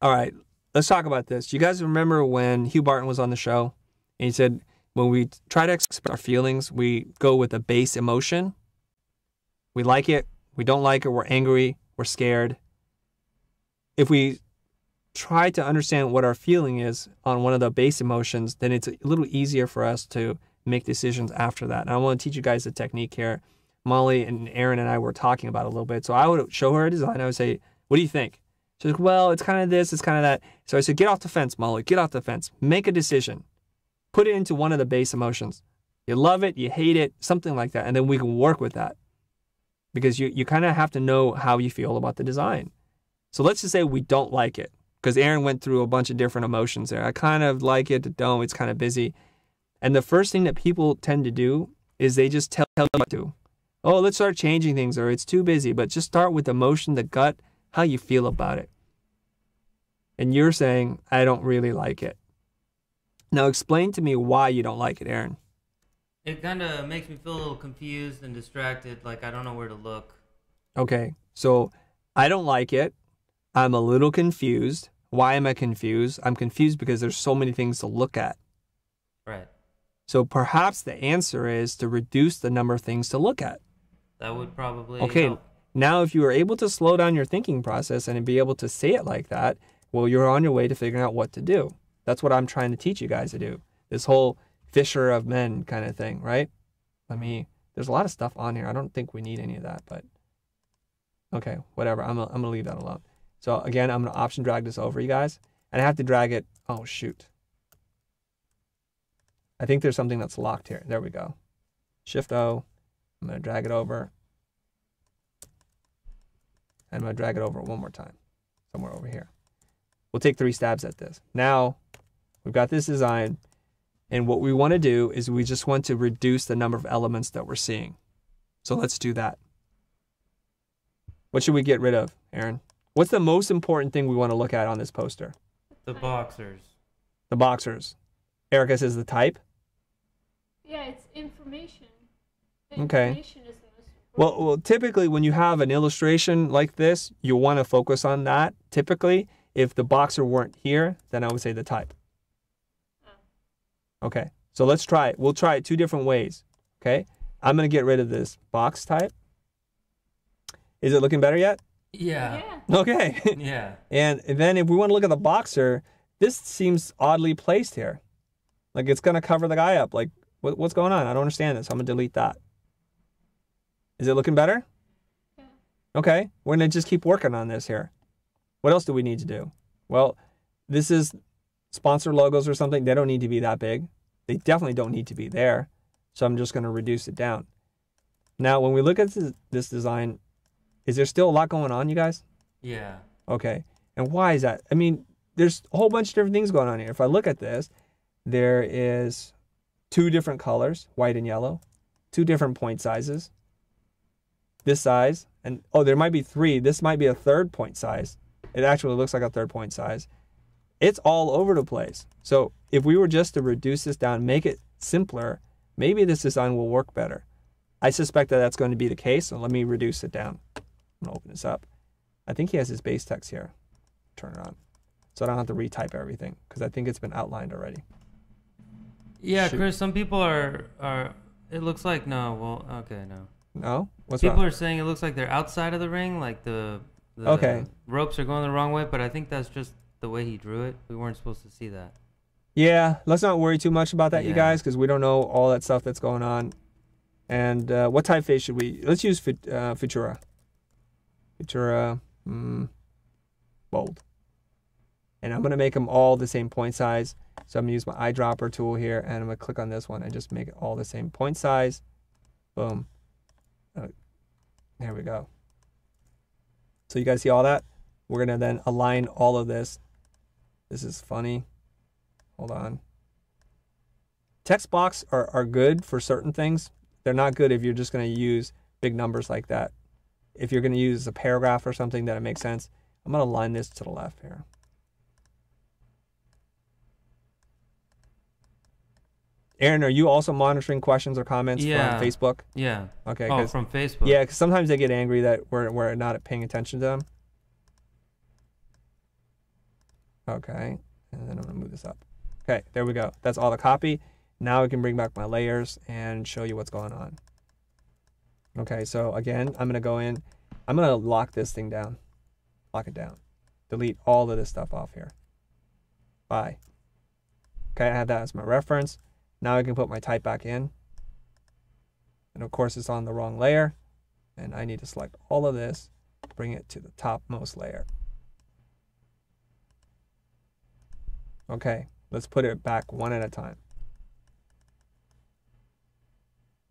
All right. Let's talk about this. You guys remember when Hugh Barton was on the show and he said, when we try to express our feelings, we go with a base emotion. We like it. We don't like it. We're angry. We're scared. If we try to understand what our feeling is on one of the base emotions, then it's a little easier for us to make decisions after that. And I want to teach you guys a technique here. Molly and Aaron and I were talking about it a little bit. So I would show her a design. I would say, what do you think? She's like, well, it's kind of this, it's kind of that. So I said, get off the fence, Molly. Get off the fence. Make a decision. Put it into one of the base emotions. You love it, you hate it, something like that. And then we can work with that. Because you kind of have to know how you feel about the design. So let's just say we don't like it. Because Aaron went through a bunch of different emotions there. I kind of like it, don't, it's kind of busy. And the first thing that people tend to do is they just tell you what to. Oh, let's start changing things, or it's too busy. But just start with the emotion, the gut, how you feel about it. And you're saying, I don't really like it. Now explain to me why you don't like it, Aaron. It kind of makes me feel a little confused and distracted, like I don't know where to look. Okay, so I don't like it. I'm a little confused. Why am I confused? I'm confused because there's so many things to look at. Right. So perhaps the answer is to reduce the number of things to look at. That would probably help. Now if you are able to slow down your thinking process and be able to say it like that, well, you're on your way to figuring out what to do. That's what I'm trying to teach you guys to do. This whole fisher of men kind of thing, right? There's a lot of stuff on here. I don't think we need any of that, but okay, whatever. I'm gonna leave that alone. So again, I'm gonna option drag this over, you guys. And I have to drag it, oh shoot. I think there's something that's locked here. There we go. Shift O. I'm going to drag it over. And I'm going to drag it over one more time. Somewhere over here. We'll take 3 stabs at this. Now, we've got this design. And what we want to do is we just want to reduce the number of elements that we're seeing. So let's do that. What should we get rid of, Aaron? What's the most important thing we want to look at on this poster? The boxers. The boxers. Erica says the type. Yeah, it's information. Okay. Information is the most important. Well, typically when you have an illustration like this, you want to focus on that. Typically, if the boxer weren't here, then I would say the type. Oh. Okay, so let's try it. We'll try it 2 different ways. Okay, I'm going to get rid of this box type. Is it looking better yet? Yeah. Okay. Yeah. And then if we want to look at the boxer, this seems oddly placed here. Like it's going to cover the guy up. Like, what's going on? I don't understand this. I'm going to delete that. Is it looking better? Yeah. Okay. We're going to just keep working on this here. What else do we need to do? Well, this is sponsor logos or something. They don't need to be that big. They definitely don't need to be there. So I'm just going to reduce it down. Now, when we look at this design, is there still a lot going on, you guys? Yeah. Okay. And why is that? There's a whole bunch of different things going on here. If I look at this, there is 2 different colors, white and yellow, 2 different point sizes, this size, and there might be 3. This might be a 3rd point size. It actually looks like a 3rd point size. It's all over the place. So if we were just to reduce this down, make it simpler, maybe this design will work better. I suspect that that's going to be the case, so let me reduce it down. I'm going to open this up. I think he has his base text here. Turn it on. So I don't have to retype everything, because I think it's been outlined already. Yeah, Chris, some people are it looks like no. No? What's people wrong? are saying it looks like they're outside of the ring, like the okay. ropes are going the wrong way, but I think that's just the way he drew it. We weren't supposed to see that. Yeah, let's not worry too much about that, you guys, because we don't know all that stuff that's going on. And what typeface should we... Let's use Futura. Futura, bold. And I'm going to make them all the same point size. So I'm going to use my eyedropper tool here, and I'm going to click on this one and just make it all the same point size. Boom. There we go. So you guys see all that? We're going to then align all of this. This is funny. Hold on. Text box are good for certain things. They're not good if you're just going to use big numbers like that. If you're going to use a paragraph or something that it makes sense. I'm going to align this to the left here. Aaron, are you also monitoring questions or comments from Facebook? Yeah. Okay. Oh, from Facebook. Yeah, because sometimes they get angry that we're not paying attention to them. Okay. And then I'm going to move this up. Okay, there we go. That's all the copy. Now I can bring back my layers and show you what's going on. Okay, so again, I'm going to go in. I'm going to lock this thing down. Lock it down. Delete all of this stuff off here. Bye. Okay, I have that as my reference. Now I can put my type back in. And of course, it's on the wrong layer. And I need to select all of this, bring it to the topmost layer. Okay, let's put it back one at a time.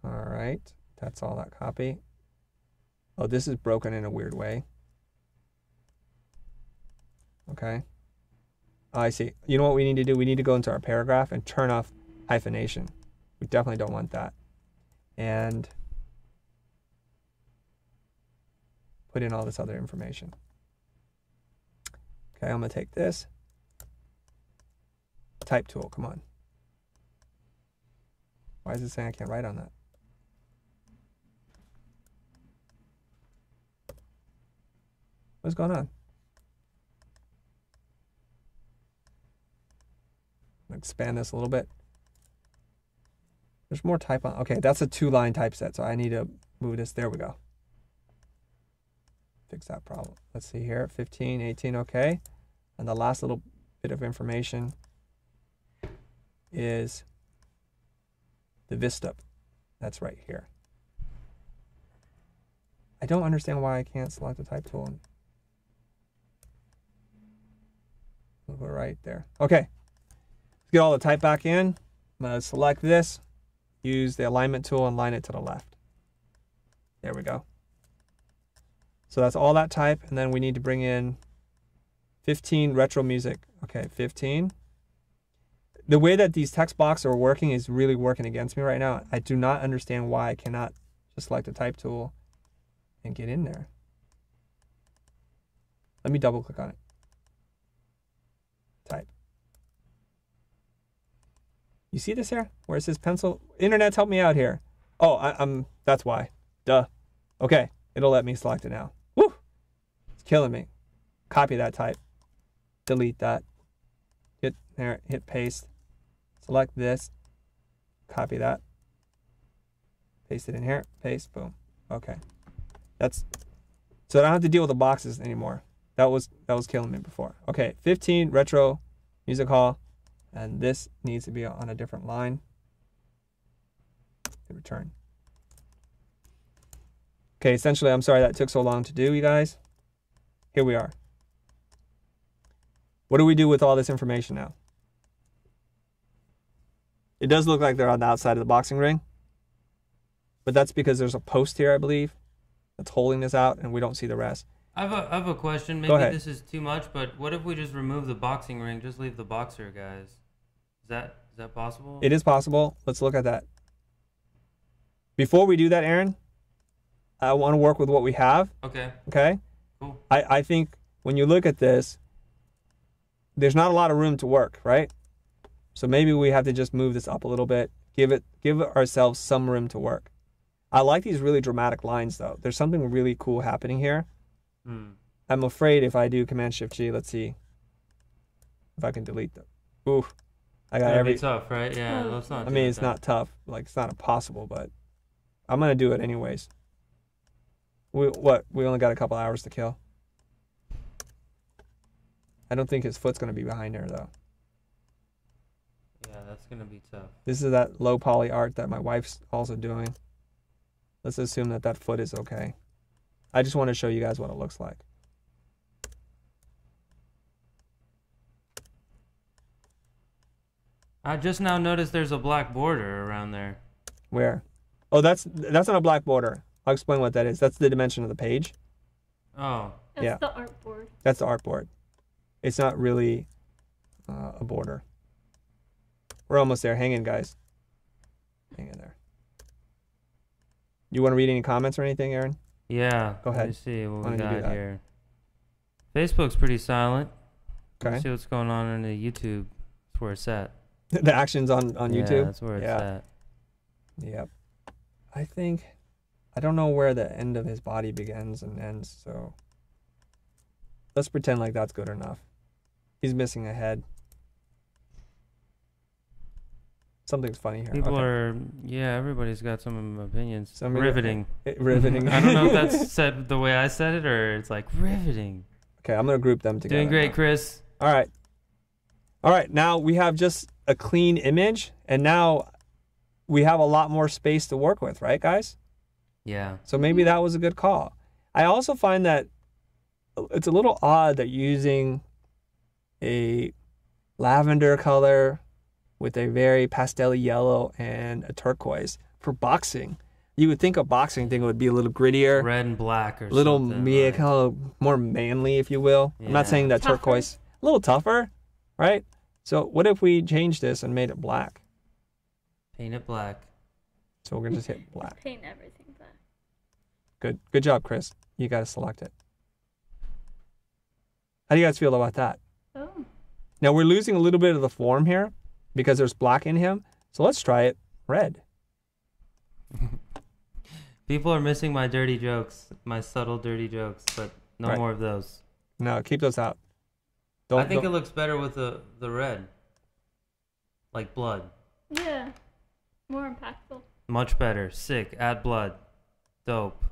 All right, that's all that copy. Oh, this is broken in a weird way. Okay. Oh, I see. You know what we need to do? We need to go into our paragraph and turn off hyphenation. We definitely don't want that. And put in all this other information. Okay, I'm going to take this. Type tool, come on. Why is it saying I can't write on that? What's going on? Expand this a little bit. There's more type on. Okay, that's a 2-line typeset, so I need to move this. There we go. Fix that problem. Let's see here. 15, 18, okay. And the last little bit of information is the Vista. That's right here. I don't understand why I can't select the type tool. We'll go right there. Okay. Let's get all the type back in. I'm going to select this, use the alignment tool and line it to the left. There we go. So that's all that type, and then we need to bring in 15 retro music. Okay, 15. The way that these text boxes are working is really working against me right now. I do not understand why I cannot just select the type tool and get in there. Let me double click on it. Type. You see this here? Where it says pencil? Internet's help me out here. Oh, I'm that's why. Duh. Okay, it'll let me select it now. Woo! It's killing me. Copy that type. Delete that. Hit there, hit paste. Select this. Copy that. Paste it in here. Paste, boom. Okay. That's so I don't have to deal with the boxes anymore. That was killing me before. Okay, 15 retro music hall, and this needs to be on a different line. Hit return. Okay, essentially, I'm sorry that took so long to do, you guys. Here we are. What do we do with all this information now? It does look like they're on the outside of the boxing ring, but that's because there's a post here, I believe, that's holding this out, and we don't see the rest. I have a question. Maybe this is too much, but what if we just remove the boxing ring, just leave the boxer, guys? Is that possible? It is possible. Let's look at that. Before we do that, Aaron, I want to work with what we have. Okay. Okay? Cool. I think when you look at this, there's not a lot of room to work, right? So maybe we have to just move this up a little bit, give ourselves some room to work. I like these really dramatic lines, though. There's something really cool happening here. I'm afraid if I do Command-Shift-G, let's see if I can delete them. Ooh, I got every. It's tough, right? Yeah, that's not. I mean, it's not tough. Like, it's not impossible, but I'm gonna do it anyways. We only got a couple hours to kill. I don't think his foot's gonna be behind her though. Yeah, that's gonna be tough. This is that low poly art that my wife's also doing. Let's assume that foot is okay. I just want to show you guys what it looks like. I just now noticed there's a black border around there. Where? Oh, that's not a black border. I'll explain what that is. That's the dimension of the page. Oh. That's the artboard. That's the artboard. It's not really a border. We're almost there. Hang in, guys. Hang in there. You want to read any comments or anything, Aaron? Yeah. Go ahead. Let me see what we got here. Facebook's pretty silent. Okay. Let's see what's going on in the YouTube. That's where it's at. The actions on YouTube? Yeah, that's where it's at. Yep. I don't know where the end of his body begins and ends, so let's pretend like that's good enough. He's missing a head. Something's funny here. People are, everybody's got some opinions. Riveting. Riveting. I don't know if that's said the way I said it or it's like riveting. Okay, I'm going to group them together. Doing great, Chris. All right, now we have just a clean image, and now we have a lot more space to work with, right, guys? Yeah. So maybe that was a good call. I also find that it's a little odd that using a lavender color with a very pastel yellow and a turquoise for boxing. You would think a boxing thing would be a little grittier. Red and black or little something. Yeah, kind of more manly, if you will. I'm not Yeah. saying that Tougher. turquoise. A little tougher, right? So what if we changed this and made it black? Paint it black. So we're going to just hit black. Paint everything black. Good job, Chris. You got to select it. How do you guys feel about that? Oh. Now we're losing a little bit of the form here because there's black in him. So let's try it red. People are missing my dirty jokes, my subtle dirty jokes, but no Right. more of those. No, keep those out. I think it looks better with the red. Like blood. Yeah. More impactful. Much better. Sick. Add blood. Dope.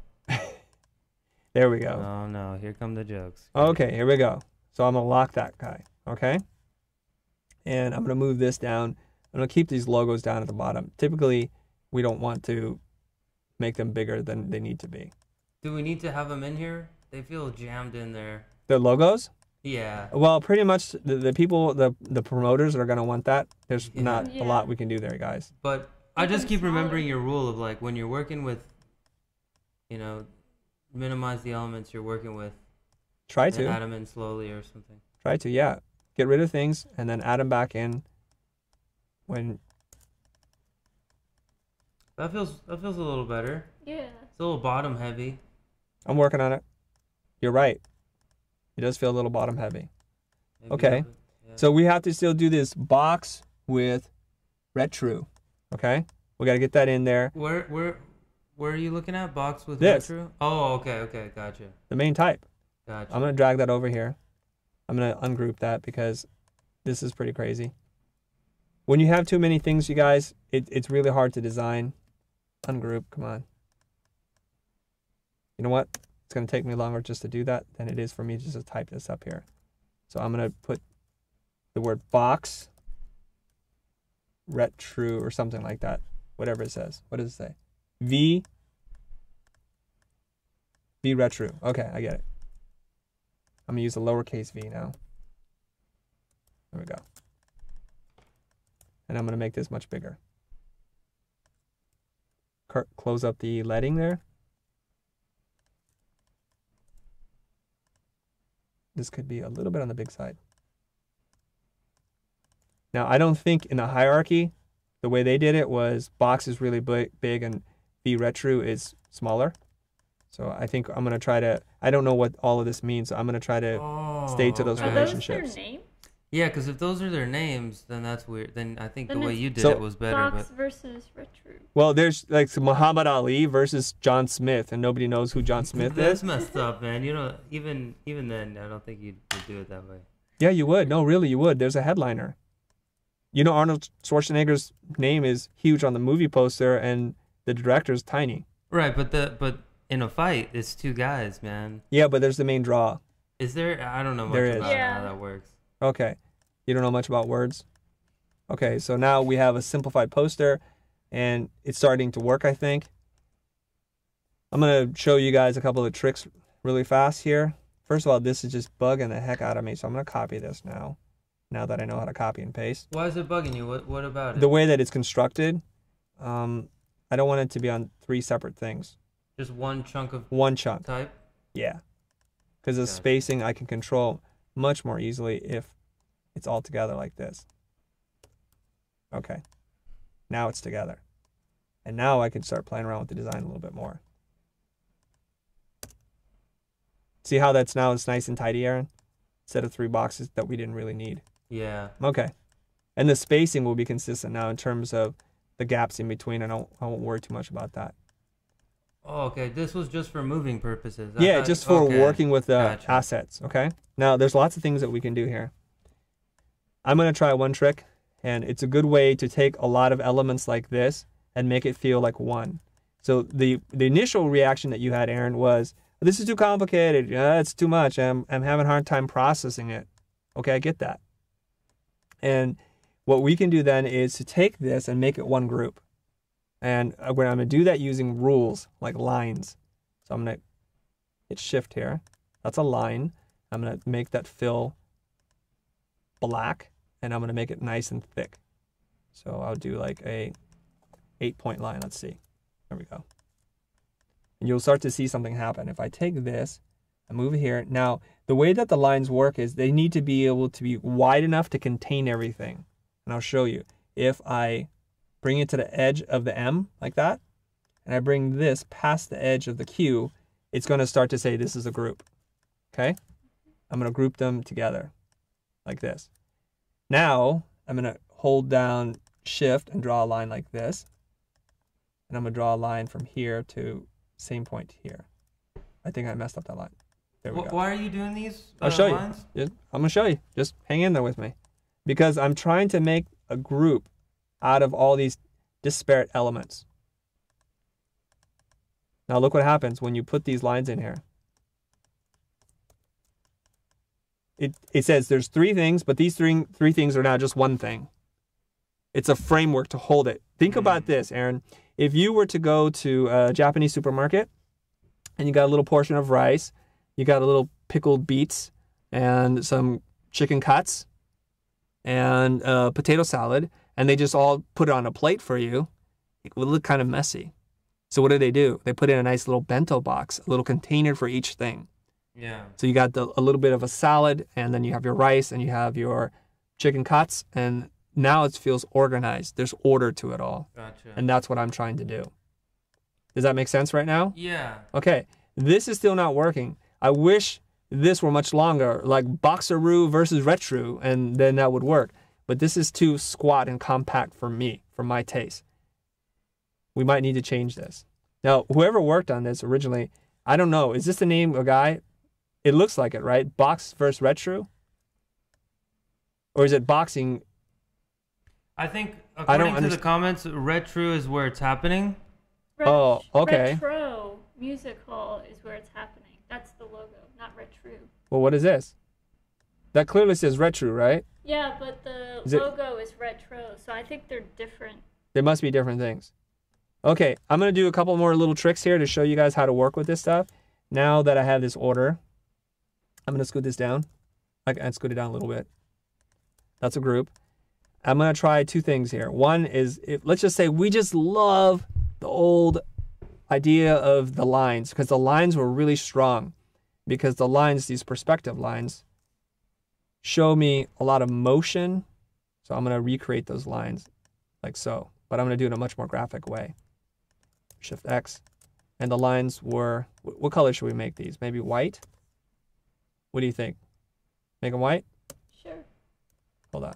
There we go. Oh no, here come the jokes. Okay, here we go. So I'm going to lock that guy, okay? And I'm going to move this down. I'm going to keep these logos down at the bottom. Typically, we don't want to make them bigger than they need to be. Do we need to have them in here? They feel jammed in there. The logos? Yeah. Well, pretty much the people, the promoters are going to want that. There's Yeah. not a Yeah. lot we can do there, guys. But I Make just them keep smaller. remembering your rule of like when you're working with, minimize the elements you're working with Try and to. add them in slowly or something. Try to, yeah. Get rid of things and then add them back in when... That feels a little better. Yeah. It's a little bottom heavy. I'm working on it. You're right. It does feel a little bottom heavy. Maybe Okay. yeah. So we have to still do this box with retro. Okay? We got to get that in there. Where are you looking at? Box with This. retro? Oh, okay, gotcha. The main type. Gotcha. I'm going to drag that over here. I'm going to ungroup that because this is pretty crazy. When you have too many things, you guys, it's really hard to design. Ungroup, come on. You know what? It's going to take me longer just to do that than it is for me just to type this up here. So I'm going to put the word box, retro, or something like that. Whatever it says. What does it say? V retro. Okay, I get it. I'm going to use a lowercase v now. There we go. And I'm going to make this much bigger. Close up the leading there. This could be a little bit on the big side. Now, I don't think in the hierarchy, the way they did it was box is really big and V retro is smaller. So I think I'm going to try to, I don't know what all of this means, so I'm going to try to stay to those Are okay. those relationships. their names? Yeah, because if those are their names, then that's weird. Then I think Then the way it's you did So- it was better. Box But versus retro. Well, there's like Muhammad Ali versus John Smith, and nobody knows who John Smith that's is. messed up, man. You know, even then, I don't think you'd do it that way. Yeah, you would. No, really, you would. There's a headliner. You know, Arnold Schwarzenegger's name is huge on the movie poster, and the director's tiny. Right, but in a fight, it's two guys, man. Yeah, but there's the main draw. Is there? I don't know much There is. about Yeah. how that works. Okay. You don't know much about words? Okay, so now we have a simplified poster, and it's starting to work, I think. I'm going to show you guys a couple of tricks really fast here. First of all, this is just bugging the heck out of me, so I'm going to copy this now that I know how to copy and paste. Why is it bugging you? What about it? The way that it's constructed, I don't want it to be on 3 separate things. Just one chunk of One chunk, type. yeah. Because the Gotcha. spacing I can control much more easily if it's all together like this. Okay. Now it's together. And now I can start playing around with the design a little bit more. See how it's nice and tidy, Aaron? Instead of 3 boxes that we didn't really need. Yeah. Okay. And the spacing will be consistent now in terms of the gaps in between. I won't worry too much about that. Oh, okay. This was just for moving purposes. I Yeah, thought- just for okay. working with the Gotcha. assets, okay? Now, there's lots of things that we can do here. I'm going to try one trick, and it's a good way to take a lot of elements like this and make it feel like one. So the initial reaction that you had, Aaron, was, this is too complicated. It's too much. I'm having a hard time processing it. Okay, I get that. And what we can do then is to take this and make it one group. And I'm going to do that using rules, like lines. So I'm going to hit shift here. That's a line. I'm going to make that fill black. and I'm going to make it nice and thick. So I'll do like a 8-point line. Let's see. There we go. And you'll start to see something happen. If I take this and move it here. Now, the way that the lines work is they need to be able to be wide enough to contain everything. And I'll show you. If I bring it to the edge of the M like that, and I bring this past the edge of the Q, it's going to start to say this is a group. Okay? I'm going to group them together like this. Now, I'm going to hold down Shift and draw a line like this. And I'm going to draw a line from here to same point here. I think I messed up that line. There we go. Why are you doing these I'll show lines? you. I'm going to show you. Just hang in there with me. Because I'm trying to make a group out of all these disparate elements. Now look what happens when you put these lines in here. It says there's 3 things, but these three things are now just one thing. It's a framework to hold it. Think about this, Aaron. If you were to go to a Japanese supermarket and you got a little portion of rice, you got a little pickled beets and some chicken cuts and a potato salad, and they just all put it on a plate for you, it would look kind of messy. So what do? They put in a nice little bento box, a little container for each thing. Yeah. So you got a little bit of a salad, and then you have your rice, and you have your chicken cuts, and now it feels organized. There's order to it all. Gotcha. And that's what I'm trying to do. Does that make sense right now? Yeah. Okay. This is still not working. I wish this were much longer, like Boxeroo versus Retro, and then that would work. But this is too squat and compact for me, for my taste. We might need to change this. Now, whoever worked on this originally, I don't know. Is this the name of a guy? It looks like it, right? Box versus Retro? Or is it boxing? I think, according to the comments, Retro is where it's happening. Oh, okay. Retro Music Hall is where it's happening. That's the logo, not Retro. Well, what is this? That clearly says Retro, right? Yeah, but the logo is Retro, so I think they're different. There must be different things. Okay, I'm going to do a couple more little tricks here to show you guys how to work with this stuff. Now that I have this order, I'm going to scoot this down. I can scoot it down a little bit. That's a group. I'm going to try 2 things here. One is, let's just say we just love the old idea of the lines, because the lines were really strong. Because the lines, these perspective lines, show me a lot of motion. So I'm going to recreate those lines like so. But I'm going to do it in a much more graphic way. Shift X. And the lines were, what color should we make these? Maybe white? What do you think? Make them white? Sure. Hold on.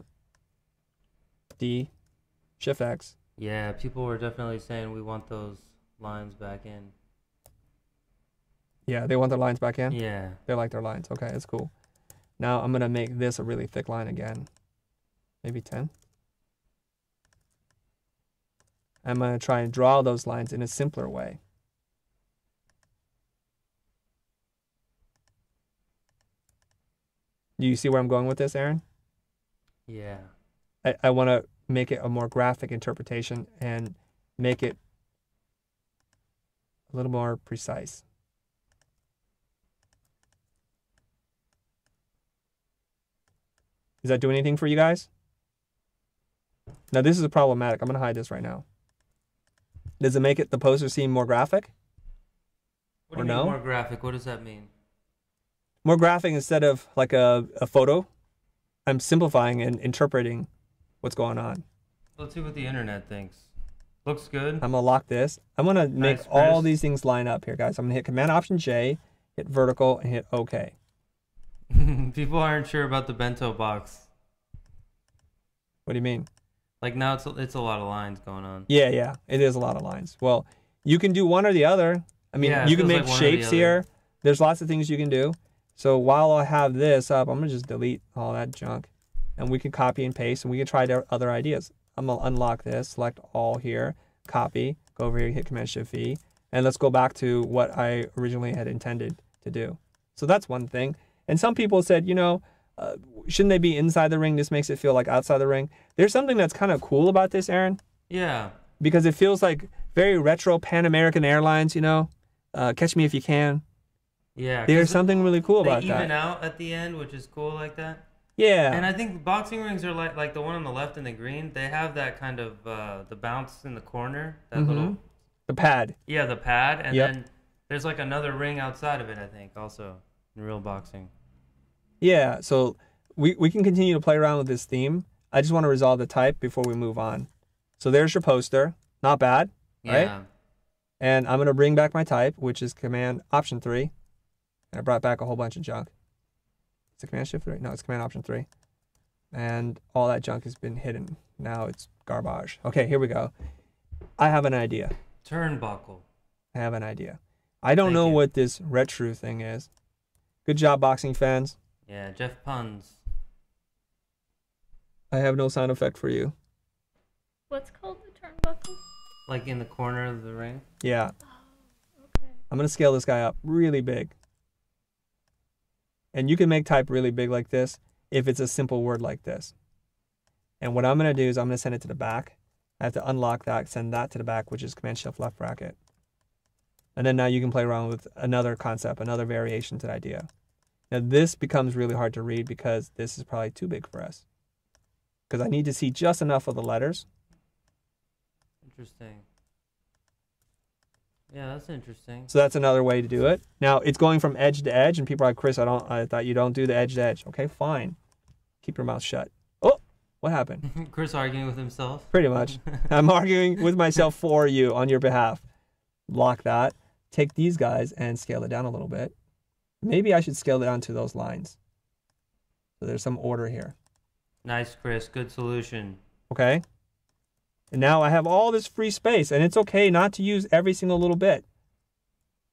D, Shift X. Yeah, people were definitely saying we want those lines back in. Yeah, they want their lines back in? Yeah. They like their lines. Okay, that's cool. Now I'm going to make this a really thick line again. Maybe 10. I'm going to try and draw those lines in a simpler way. Do you see where I'm going with this, Aaron? Yeah. I want to make it a more graphic interpretation and make it a little more precise. Does that do anything for you guys? Now this is problematic. I'm going to hide this right now. Does it make the poster seem more graphic? What do you mean more graphic? What does that mean? More graphic instead of like a photo. I'm simplifying and interpreting what's going on. Let's see what the internet thinks. Looks good. I'm going to lock this. I'm going to make all these things line up here, guys. I'm going to hit Command-Option-J, hit vertical, and hit OK. People aren't sure about the bento box. What do you mean? Like now it's a lot of lines going on. Yeah. It is a lot of lines. Well, you can do one or the other. I mean, you can make shapes here. There's lots of things you can do. So while I have this up, I'm going to just delete all that junk. And we can copy and paste, and we can try other ideas. I'm going to unlock this, select all here, copy, go over here, hit Command-Shift-V, and let's go back to what I originally had intended to do. So that's one thing. And some people said, shouldn't they be inside the ring? This makes it feel like outside the ring. There's something that's kind of cool about this, Aaron. Yeah. Because it feels like very retro Pan American Airlines, Catch Me If You Can. Yeah. There's something really cool about that. They even out at the end, which is cool like that. Yeah. And I think boxing rings are like the one on the left in the green. They have that kind of the bounce in the corner. That little. The pad. Yeah, the pad, and Yep. then there's like another ring outside of it. I think also in real boxing. Yeah. So we can continue to play around with this theme. I just want to resolve the type before we move on. So there's your poster. Not bad, right? Yeah. And I'm gonna bring back my type, which is Command Option 3. And I brought back a whole bunch of junk. It's a Command Shift 3? No, it's Command Option 3. And all that junk has been hidden. Now it's garbage. Okay, here we go. I have an idea. Turnbuckle. I have an idea. I don't know what this retro thing is. Good job, boxing fans. Yeah, Jeff Puns. I have no sound effect for you. What's called the turnbuckle? Like in the corner of the ring? Yeah. Oh, okay. I'm going to scale this guy up really big. And you can make type really big like this if it's a simple word like this. And what I'm going to do is I'm going to send it to the back. I have to unlock that, send that to the back, which is Command Shift left bracket. And then now you can play around with another concept, another variation to the idea. Now this becomes really hard to read because this is probably too big for us. Because I need to see just enough of the letters. Interesting. Yeah, that's interesting. So that's another way to do it. Now it's going from edge to edge, and people are like, Chris, I thought you don't do the edge to edge. Okay, fine. Keep your mouth shut. Oh, what happened? Chris arguing with himself. Pretty much. I'm arguing with myself for you on your behalf. Lock that. Take these guys and scale it down a little bit. Maybe I should scale it down to those lines. So there's some order here. Nice, Chris. Good solution. Okay. And now I have all this free space, and it's okay not to use every single little bit.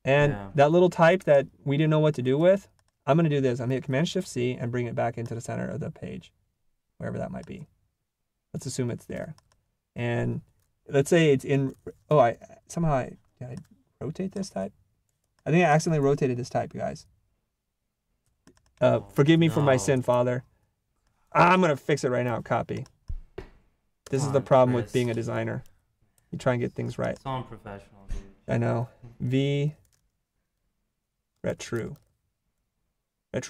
And that little type that we didn't know what to do with, I'm going to do this. I'm going to hit Command-Shift-C and bring it back into the center of the page, wherever that might be. Let's assume it's there. And let's say it's in... Oh, did I rotate this type? I think I accidentally rotated this type, you guys. Forgive me for my sin, Father. I'm going to fix it right now. Copy. This is the problem with being a designer. You try and get things right. It's unprofessional, dude. I know. V. Retro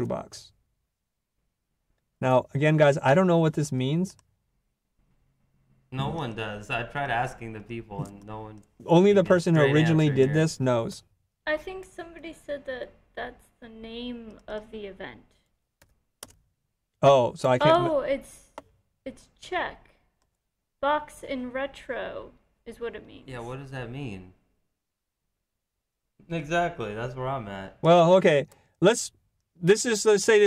box. Now, again, guys, I don't know what this means. No one does. I tried asking the people, and no one... Only the person who originally did this knows. I think somebody said that that's the name of the event. Oh, so I can't... Oh, it's check. Box in retro is what it means. Yeah, what does that mean? Exactly, that's where I'm at. Well, okay. Let's say this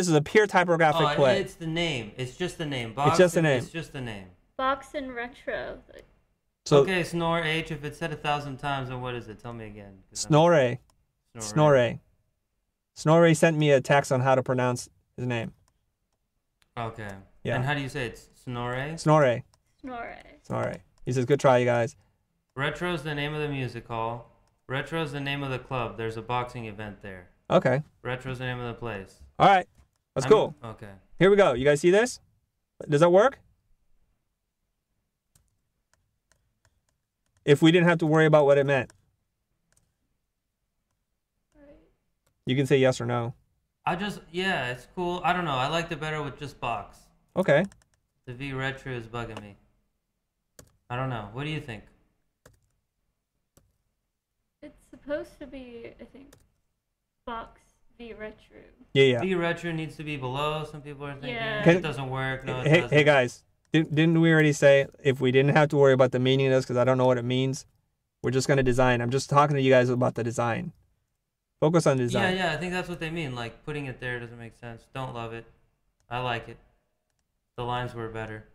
is a pure typographic play. It's the name. It's just the name. Box it's just the name. It's just the name. Box in retro. So, okay, Snore H, if it's said 1,000 times, then what is it? Tell me again. Snore. Snore sent me a text on how to pronounce his name. Okay. Yeah. And how do you say it? Snore? Snore. Snore. He says, good try, you guys. Retro's the name of the music hall. Retro's the name of the club. There's a boxing event there. Okay. Retro's the name of the place. All right. That's cool. Okay. Here we go. You guys see this? Does that work? If we didn't have to worry about what it meant. You can say yes or no. Yeah, it's cool. I don't know. I liked it better with just box. Okay. The V retro is bugging me. I don't know. What do you think? It's supposed to be, I think, box V retro. Yeah. V retro needs to be below. Some people are thinking it doesn't work. No, it doesn't. Hey guys, didn't we already say if we didn't have to worry about the meaning of this because I don't know what it means, we're just gonna design. I'm just talking to you guys about the design. Focus on the design. Yeah. I think that's what they mean. Like putting it there doesn't make sense. Don't love it. I like it. The lines were better.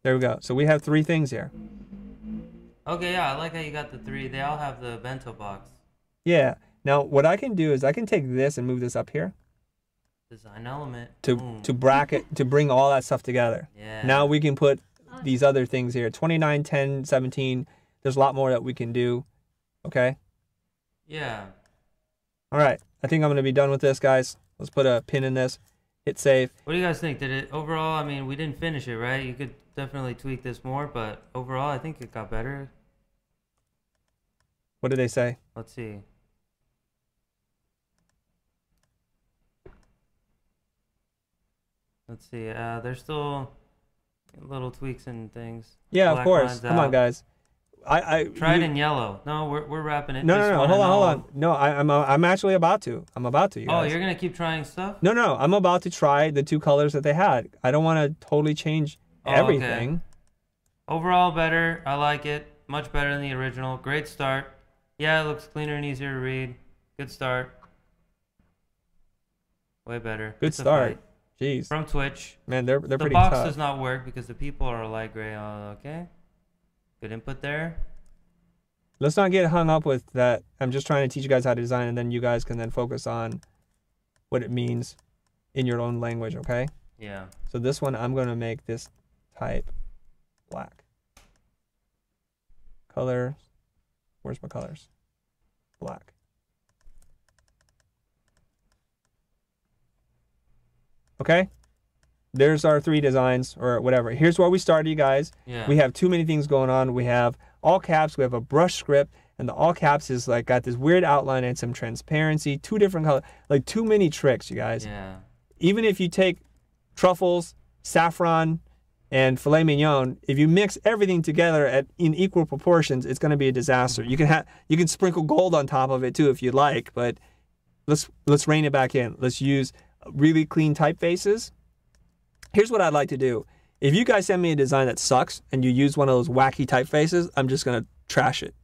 There we go. So we have 3 things here. Okay, yeah, I like how you got the 3. They all have the bento box. Yeah. Now what I can do is I can take this and move this up here. Design element. To bracket to bring all that stuff together. Yeah. Now we can put these other things here. 29, 10, 17. There's a lot more that we can do. Okay? Yeah. All right. I think I'm going to be done with this, guys. Let's put a pin in this. Hit save. What do you guys think? Did it overall, I mean, we didn't finish it, right? You could definitely tweak this more, but overall, I think it got better. What did they say? Let's see. Let's see. There's still little tweaks and things. Yeah, Black of course. lines Come out. on, guys. Try it in yellow. No, we're wrapping it. No, Just no, no. wanna Hold on. know- No, I'm actually about to. I'm about to. You Oh, guys. you're gonna keep trying stuff? No, no. I'm about to try the 2 colors that they had. I don't want to totally change Okay. everything. Overall, better. I like it. Much better than the original. Great start. Yeah, it looks cleaner and easier to read. Good start. Way better. Good It's a start. fight. Jeez, From Twitch. man, they're The pretty box tough. does not work because the people are light gray. Okay. Good input there. Let's not get hung up with that. I'm just trying to teach you guys how to design, and then you guys can then focus on what it means in your own language. Okay. Yeah. So this one, I'm going to make this type black. Colors. Where's my colors? Black. Okay. There's our 3 designs or whatever. Here's where we started, you guys. Yeah. We have too many things going on. We have all caps. We have a brush script, and the all caps is like got this weird outline and some transparency. 2 different colors. Like too many tricks, you guys. Yeah. Even if you take truffles, saffron, and filet mignon, if you mix everything together in equal proportions, it's going to be a disaster. You can sprinkle gold on top of it too if you like, but let's rein it back in. Let's use really clean typefaces. Here's what I'd like to do. If you guys send me a design that sucks and you use one of those wacky typefaces, I'm just going to trash it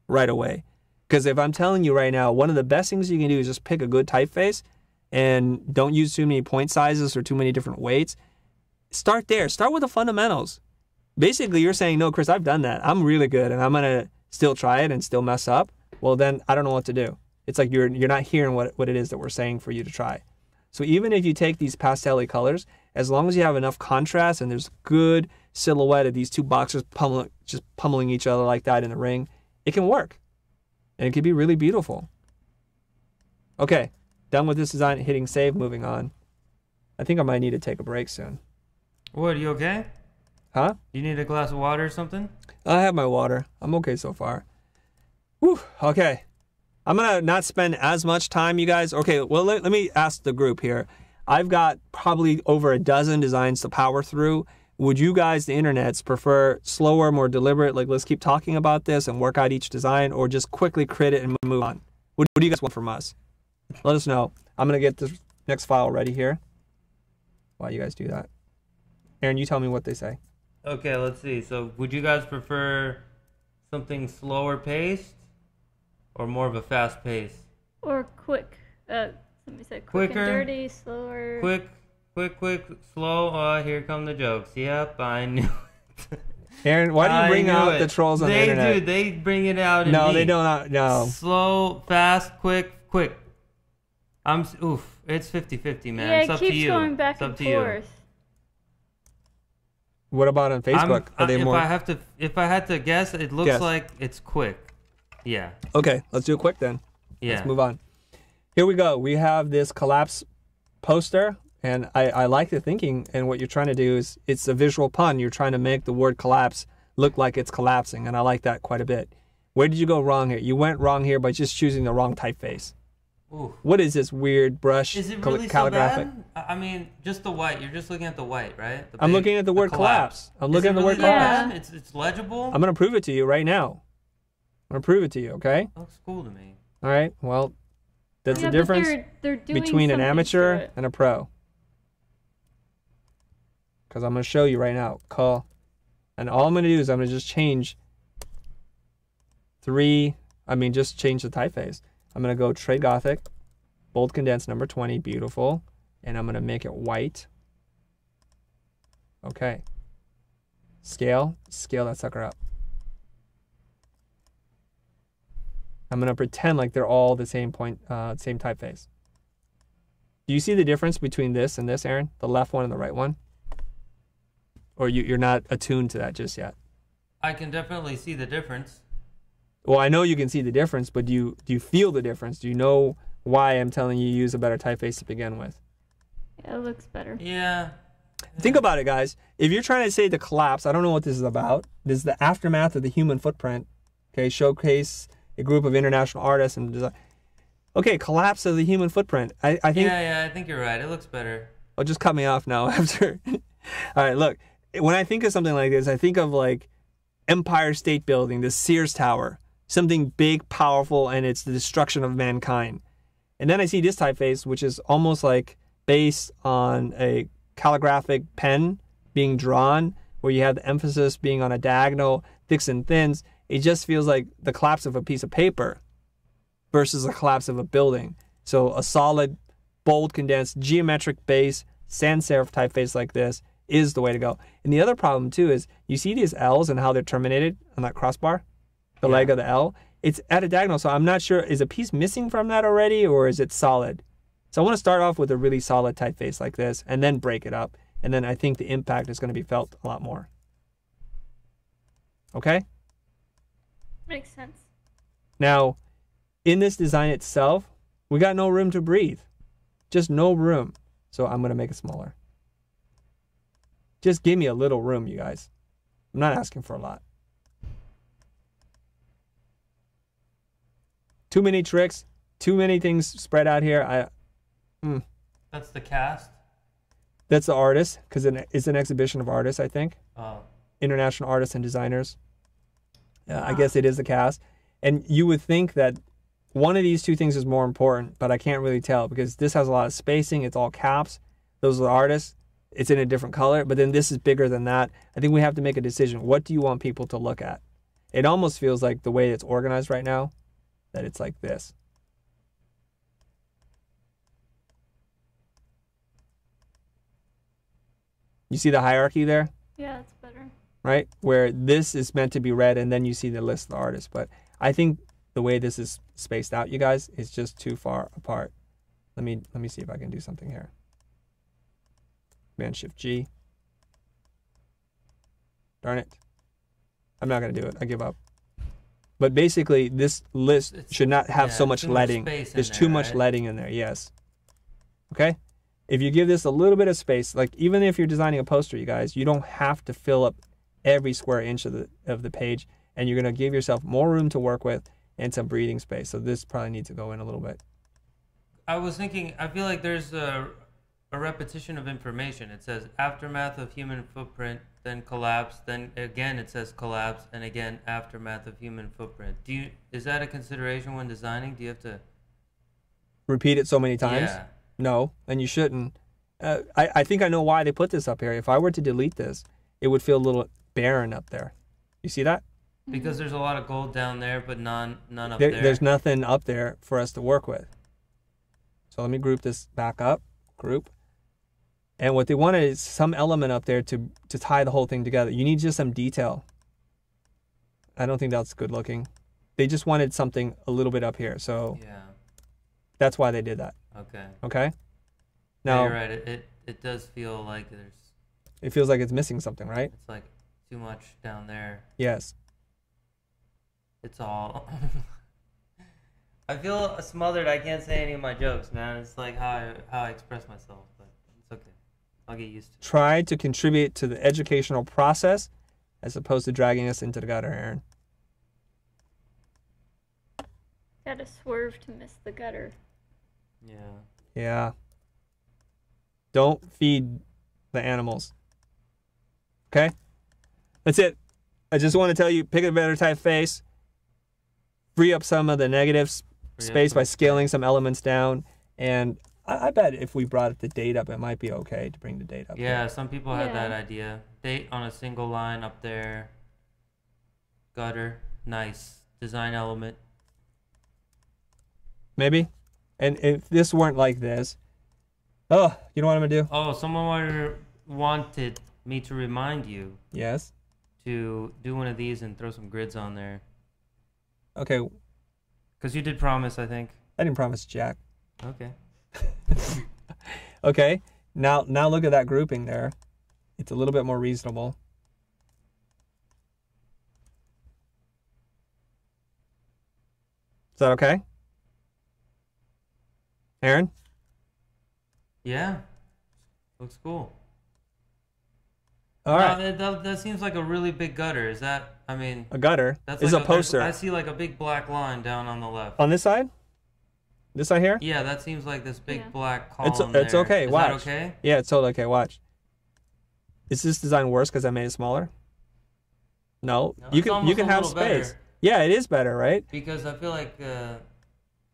right away. Because if I'm telling you right now, one of the best things you can do is just pick a good typeface and don't use too many point sizes or too many different weights. Start there. Start with the fundamentals. Basically, you're saying, no, Chris, I've done that. I'm really good, and I'm going to still try it and still mess up. Well, then I don't know what to do. It's like you're not hearing what it is that we're saying for you to try. So even if you take these pastel-y colors, as long as you have enough contrast and there's good silhouette of these 2 boxers pummeling each other like that in the ring, it can work. And it can be really beautiful. Okay, done with this design, hitting save, moving on. I think I might need to take a break soon. What, are you okay? Huh? You need a glass of water or something? I have my water. I'm okay so far. Whew, okay. I'm going to not spend as much time, you guys. Okay, well, let me ask the group here. I've got probably over a dozen designs to power through. Would you guys, the internets, prefer slower, more deliberate, like let's keep talking about this and work out each design, or just quickly crit it and move on? What do you guys want from us? Let us know. I'm going to get this next file ready here while you guys do that. Aaron, you tell me what they say. Okay, let's see. So, would you guys prefer something slower paced or more of a fast pace? Or quick. Somebody said quick Quicker. and dirty, slower. Quick, slow. Here come the jokes. Yep, I knew it. Aaron, why do you bring out the trolls on the internet? They do. They bring it out. No, in they me. don't. No. Slow, fast, quick. It's 50-50, man. Yeah, It's it up to keeps you. going back It's up and to you. forth. What about on Facebook? Are they if more? if I had to guess, it looks Guess. like it's quick. Yeah. Okay, let's do it quick then. Yeah. Let's move on. Here we go. We have this collapse poster, and I like the thinking. And what you're trying to do is it's a visual pun. You're trying to make the word collapse look like it's collapsing, and I like that quite a bit. Where did you go wrong here? You went wrong here by just choosing the wrong typeface. Ooh. What is this weird brush Is it really so calligraphic? bad? I mean, just the white. You're just looking at the white, right? I'm looking at the word collapse. I'm looking at the word collapse. Bad? It's legible. I'm going to prove it to you right now. I'm going to prove it to you, okay? That looks cool to me. All right, well, that's Yeah, the but difference they're doing between an something to amateur it. and a pro. Because I'm going to show you right now. And all I'm going to do is I'm going to just change just change the typeface. I'm going to go Trade Gothic, bold condensed number 20, beautiful. And I'm going to make it white. Okay. Scale that sucker up. I'm going to pretend like they're all the same same typeface. Do you see the difference between this and this, Aaron? The left one and the right one? Or you're not attuned to that just yet? I can definitely see the difference. Well, I know you can see the difference, but do you feel the difference? Do you know why I'm telling you use a better typeface to begin with? Yeah, it looks better. Yeah. Think about it, guys. If you're trying to say the collapse, I don't know what this is about. This is the aftermath of the human footprint. Okay, showcase a group of international artists and design. Okay, collapse of the human footprint. I think. Yeah, I think you're right. It looks better. Oh, just cut me off now after. All right, look. When I think of something like this, I think of like Empire State Building, the Sears Tower, something big, powerful, and it's the destruction of mankind. And then I see this typeface, which is almost like based on a calligraphic pen being drawn, where you have the emphasis being on a diagonal, thicks and thins. It just feels like the collapse of a piece of paper versus the collapse of a building. So a solid, bold, condensed, geometric base, sans serif typeface like this is the way to go. And the other problem too is you see these L's and how they're terminated on that crossbar, the leg of the L. It's at a diagonal, so I'm not sure, is a piece missing from that already or is it solid? So I want to start off with a really solid typeface like this and then break it up. And then I think the impact is going to be felt a lot more. Okay? Makes sense. Now, in this design itself, we got no room to breathe. Just no room. So I'm going to make it smaller. Just give me a little room, you guys. I'm not asking for a lot. Too many tricks, too many things spread out here. That's the cast? That's the artist, because it's an exhibition of artists, I think. Oh. International artists and designers. I guess it is the cast. And you would think that one of these two things is more important, but I can't really tell because this has a lot of spacing. It's all caps. Those are the artists. It's in a different color, but then this is bigger than that. I think we have to make a decision. What do you want people to look at? It almost feels like the way it's organized right now, that it's like this. You see the hierarchy there? Yeah, it's better. Right? Where this is meant to be read and then you see the list of the artists. But I think the way this is spaced out, you guys, is just too far apart. Let me see if I can do something here. Command Shift G. Darn it. I'm not going to do it. I give up. But basically, this list should not have so much leading. There's too much leading in there, yes. Okay? If you give this a little bit of space, like even if you're designing a poster, you guys, you don't have to fill up every square inch of the page, and you're going to give yourself more room to work with and some breathing space. So this probably needs to go in a little bit. I was thinking, I feel like there's a repetition of information. It says aftermath of human footprint, then collapse, then again it says collapse, and again aftermath of human footprint. Is that a consideration when designing? Do you have to repeat it so many times? Yeah. No, and you shouldn't. I think I know why they put this up here. If I were to delete this, it would feel a little barren up there. You see that? Because there's a lot of gold down there, but none up there. There's nothing up there for us to work with. So let me group this back up. Group. And what they wanted is some element up there to tie the whole thing together. You need just some detail. I don't think that's good looking. They just wanted something a little bit up here. So yeah. That's why they did that. Okay. Okay? Now, yeah, you're right. It does feel like it feels like it's missing something, right? It's like too much down there. Yes. It's all... I feel smothered. I can't say any of my jokes, man. It's like how I express myself, but it's okay. I'll get used to it. Try to contribute to the educational process as opposed to dragging us into the gutter, Aaron. Gotta swerve to miss the gutter. Yeah. Yeah. Don't feed the animals. Okay? That's it. I just want to tell you, pick a better typeface. Free up some of the negative space by scaling some elements down. And I bet if we brought the date up, it might be okay to bring the date up. Yeah, some people had that idea. Date on a single line up there. Gutter. Nice. Design element. Maybe. And if this weren't like this. Oh, you know what I'm going to do? Oh, someone wanted me to remind you. Yes. To do one of these and throw some grids on there. Okay. Because you did promise, I think. I didn't promise Jack. Okay. Okay. Now look at that grouping there. It's a little bit more reasonable. Is that okay? Aaron? Yeah. Looks cool. All right. That seems like a really big gutter. Is that, I mean... A gutter? That's is like a poster. I see like a big black line down on the left. On this side? This right here? Yeah, that seems like this big black column It's there. okay. Is Watch. that okay? Yeah, it's totally okay. Watch. Is this design worse because I made it smaller? No, you can have space. Better. Yeah, it is better, right? Because I feel like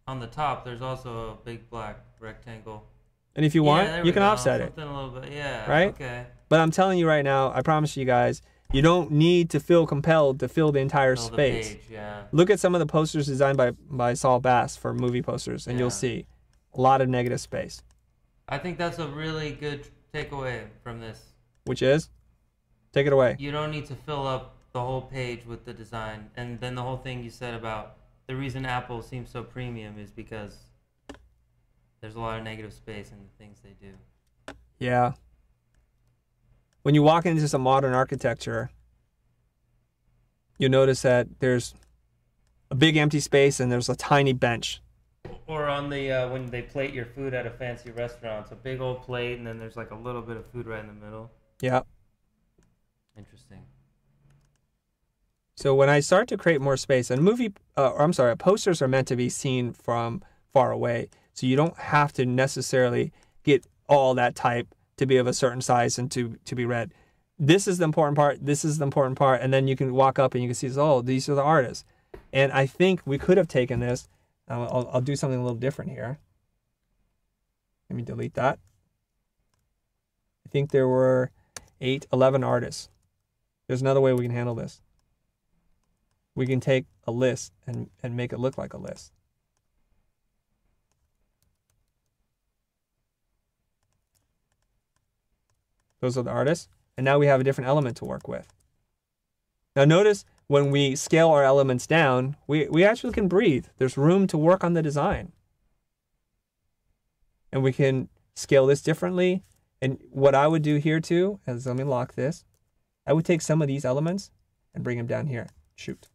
on the top there's also a big black rectangle. And if you want, you can offset it. Something a little bit, yeah. Right? Okay. But I'm telling you right now, I promise you guys, you don't need to feel compelled to fill the entire space. The page, yeah. Look at some of the posters designed by Saul Bass for movie posters, and you'll see a lot of negative space. I think that's a really good takeaway from this. Which is? Take it away. You don't need to fill up the whole page with the design. And then the whole thing you said about the reason Apple seems so premium is because there's a lot of negative space in the things they do. Yeah. When you walk into some modern architecture, you notice that there's a big empty space and there's a tiny bench. Or on the when they plate your food at a fancy restaurant, it's a big old plate and then there's like a little bit of food right in the middle. Yeah. Interesting. So when I start to create more space, and posters are meant to be seen from far away. So you don't have to necessarily get all that type to be of a certain size and to be read. This is the important part. This is the important part. And then you can walk up and you can see, oh, these are the artists. And I think we could have taken this. I'll do something a little different here. Let me delete that. I think there were 11 artists. There's another way we can handle this. We can take a list and make it look like a list. Those are the artists. And now we have a different element to work with. Now notice when we scale our elements down, we actually can breathe. There's room to work on the design. And we can scale this differently. And what I would do here too, is let me lock this. I would take some of these elements and bring them down here. Shoot.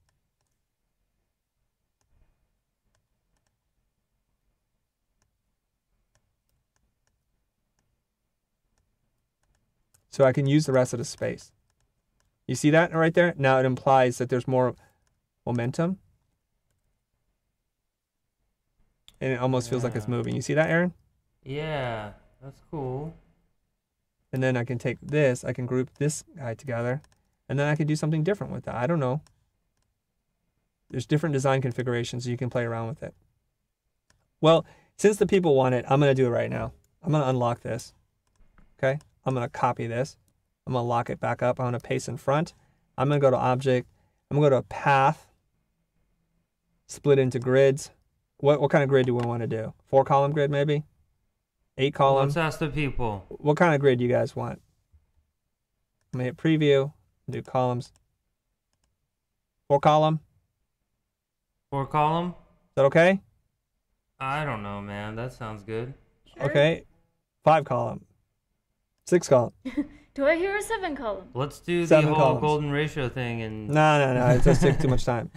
So I can use the rest of the space. You see that right there? Now it implies that there's more momentum. And it almost feels like it's moving. You see that, Aaron? Yeah, that's cool. And then I can take this, I can group this guy together, and then I can do something different with that. I don't know. There's different design configurations, so you can play around with it. Well, since the people want it, I'm going to do it right now. I'm going to unlock this. Okay? I'm going to copy this. I'm going to lock it back up. I'm going to paste in front. I'm going to go to Object. I'm going to go to Path. Split into grids. What kind of grid do we want to do? 4-column grid, maybe? 8-column? Let's ask the people. What kind of grid do you guys want? I'm going to hit Preview. Do columns. 4-column? 4-column? Is that okay? I don't know, man. That sounds good. Sure. Okay. 5-column. 6-column. Do I hear a 7-column? Let's do the 7 whole columns. golden ratio thing and No. It just takes too much time.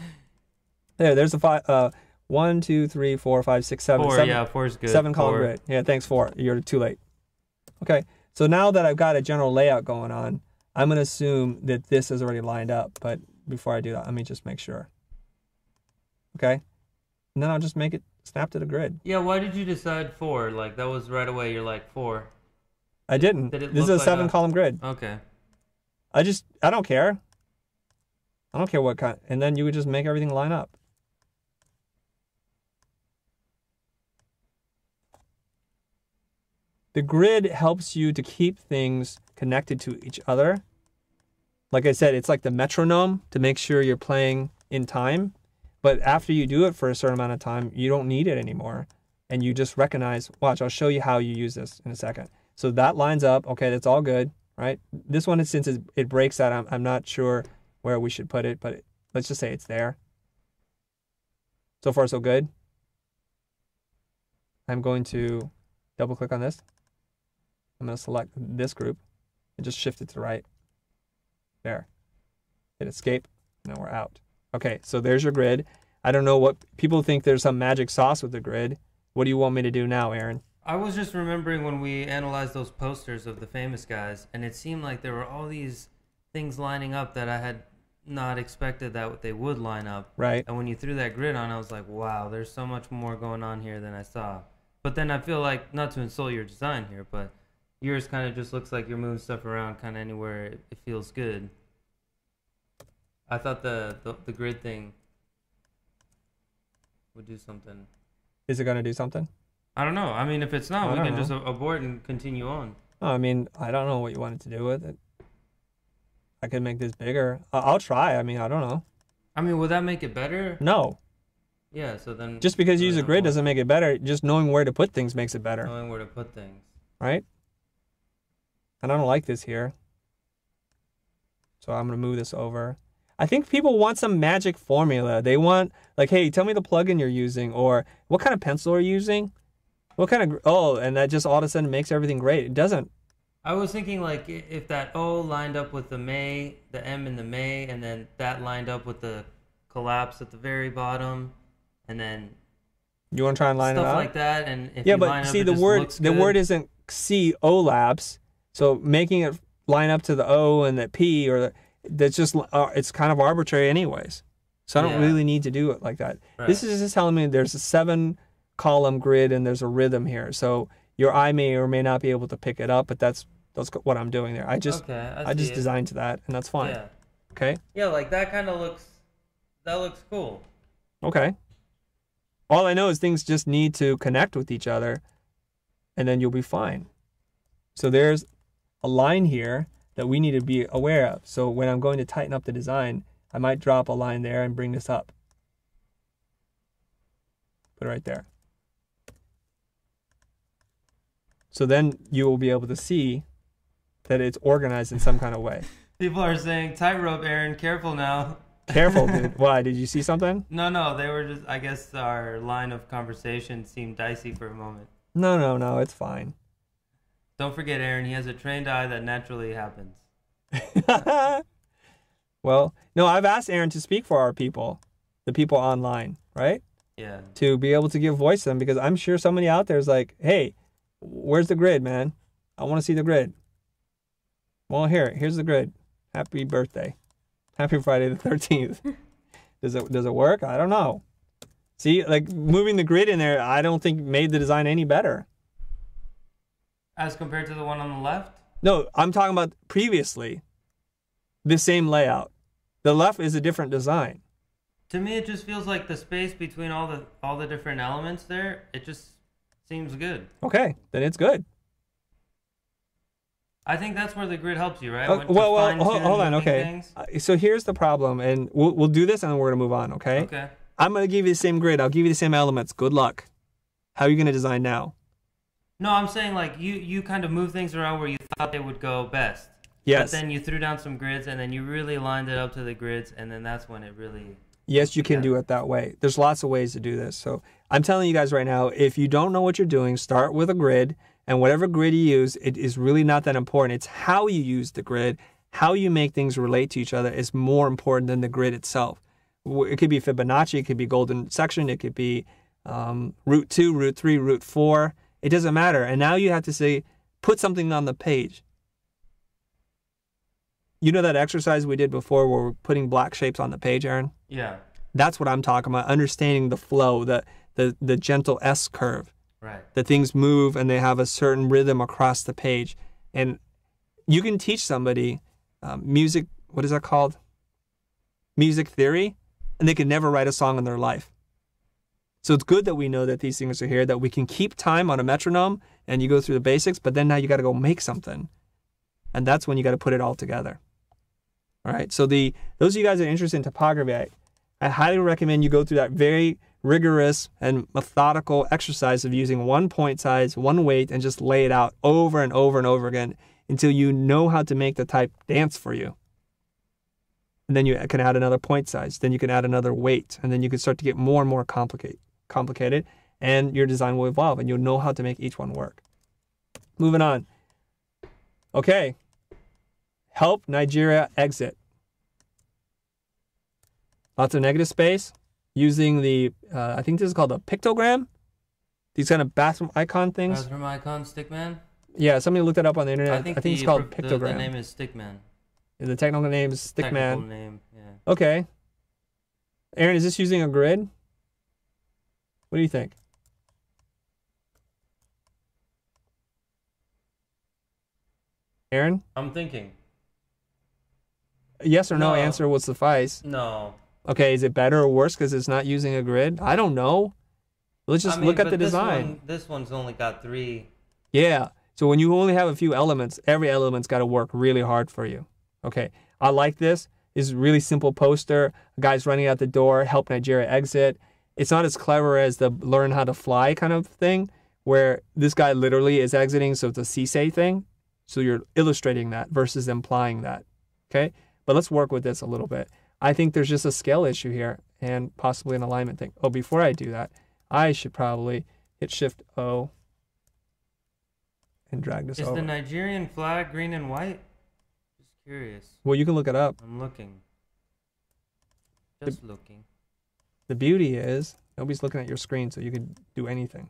There's a 1, 2, 3, 4, 5, 6, 7. 4, 7 yeah, 4 is good. 7-column 4. grid. Yeah, thanks, 4. You're too late. Okay. So now that I've got a general layout going on, I'm going to assume that this is already lined up. But before I do that, let me just make sure. Okay. And then I'll just make it snap to the grid. Yeah, why did you decide 4? Like, that was right away. You're like, 4. I didn't. Did This is a look like 7-column grid. Okay. I don't care. I don't care what kind. And then you would just make everything line up. The grid helps you to keep things connected to each other. Like I said, it's like the metronome to make sure you're playing in time. But after you do it for a certain amount of time, you don't need it anymore. And you just recognize, watch, I'll show you how you use this in a second. So that lines up. Okay, that's all good, right? This one, since it breaks out, I'm not sure where we should put it, but let's just say it's there. So far, so good. I'm going to double click on this. I'm going to select this group and just shift it to the right. There. Hit escape. Now we're out. Okay, so there's your grid. I don't know what people think there's some magic sauce with the grid. What do you want me to do now, Aaron? I was just remembering when we analyzed those posters of the famous guys, and it seemed like there were all these things lining up that I had not expected that they would line up. Right. And when you threw that grid on, I was like, wow, there's so much more going on here than I saw. But then I feel like, not to insult your design here, but yours kind of just looks like you're moving stuff around kind of anywhere it feels good. I thought the grid thing would do something. Is it going to do something? I don't know. I mean, if it's not, we can just abort and continue on. No, I mean, I don't know what you wanted to do with it. I could make this bigger. I'll try. I mean, I don't know. I mean, would that make it better? No. Yeah, so then... Just because you use a grid doesn't make it better. Just knowing where to put things makes it better. Knowing where to put things. Right? And I don't like this here. So I'm going to move this over. I think people want some magic formula. They want, like, hey, tell me the plugin you're using, or what kind of pencil are you using? What kind of... and that just all of a sudden makes everything great. It doesn't. I was thinking, like, if that O lined up with the May, the M in the May, and then that lined up with the collapse at the very bottom, and then you want to try and line it up? Stuff like that, and if yeah, you but line see, up, the word isn't collapse, so making it line up to the O and the P, or that's just it's kind of arbitrary anyways. So I don't really need to do it like that. Right. This is just telling me there's a 7-column grid and there's a rhythm here. So your eye may or may not be able to pick it up, but that's what I'm doing there. I just designed to that, and that's fine. Yeah. Okay. Yeah, like that kind of looks cool. Okay. All I know is things just need to connect with each other, and then you'll be fine. So there's a line here that we need to be aware of. So when I'm going to tighten up the design, I might drop a line there and bring this up. Put it right there. So then you will be able to see that it's organized in some kind of way. People are saying, tightrope, Aaron, careful now. Careful, dude. Why? Did you see something? No, they were just, I guess our line of conversation seemed dicey for a moment. No, it's fine. Don't forget, Aaron, he has a trained eye that naturally happens. Well, no, I've asked Aaron to speak for our people, the people online, right? Yeah. To be able to give voice to them, because I'm sure somebody out there is like, hey, where's the grid, man? I want to see the grid. Well, here's the grid. Happy birthday. Happy Friday the 13th. Does it work? I don't know. See, like moving the grid in there, I don't think made the design any better. As compared to the one on the left? No, I'm talking about previously. The same layout. The left is a different design. To me, it just feels like the space between all the different elements there, it just seems good. Okay, then it's good. I think that's where the grid helps you, right? Well, hold on, okay. So here's the problem, and we'll do this and we're going to move on, okay? Okay. I'm going to give you the same grid. I'll give you the same elements. Good luck. How are you going to design now? No, I'm saying like you kind of move things around where you thought they would go best. Yes. But then you threw down some grids, and then you really lined it up to the grids, and then that's when it really... Yes, you can do it that way. There's lots of ways to do this. So I'm telling you guys right now, if you don't know what you're doing, start with a grid, and whatever grid you use, it is really not that important. It's how you use the grid, how you make things relate to each other is more important than the grid itself. It could be Fibonacci, it could be golden section, it could be root 2, root 3, root 4. It doesn't matter. And now you have to say, put something on the page. You know that exercise we did before where we're putting black shapes on the page, Aaron? Yeah. That's what I'm talking about, understanding the flow, the gentle S curve. Right. That things move and they have a certain rhythm across the page. And you can teach somebody music, what is that called? Music theory, and they could never write a song in their life. So it's good that we know that these things are here, that we can keep time on a metronome and you go through the basics, but then now you got to go make something. And that's when you got to put it all together. All right. So those of you guys that are interested in topography, I highly recommend you go through that very rigorous and methodical exercise of using one point size, one weight, and just lay it out over and over and over again until you know how to make the type dance for you. And then you can add another point size. Then you can add another weight. And then you can start to get more and more complicated. And your design will evolve and you'll know how to make each one work. Moving on. Okay. Help Nigeria exit. Lots of negative space. Using the, I think this is called a pictogram. These kind of bathroom icon things. Bathroom icon, Stickman? Yeah, somebody looked it up on the internet. I think it's called pictogram. The name is Stickman. The technical name is Technical Stickman. name, yeah. Okay. Aaron, is this using a grid? What do you think? Aaron? I'm thinking. Yes or no, No. answer will suffice. No. Okay, is it better or worse because it's not using a grid? I don't know. Let's just look at the design. This one's only got 3. Yeah. So when you only have a few elements, every element's got to work really hard for you. Okay. I like this. It's a really simple poster. A guy's running out the door, help Nigeria exit. It's not as clever as the learn how to fly kind of thing, where this guy literally is exiting, so it's a CSA thing. So you're illustrating that versus implying that. Okay? But let's work with this a little bit. I think there's just a scale issue here and possibly an alignment thing. Oh, before I do that, I should probably hit Shift O and drag this Is over. the Nigerian flag green and white? Just curious. Well, you can look it up. I'm looking. Just looking. The beauty is nobody's looking at your screen, so you can do anything.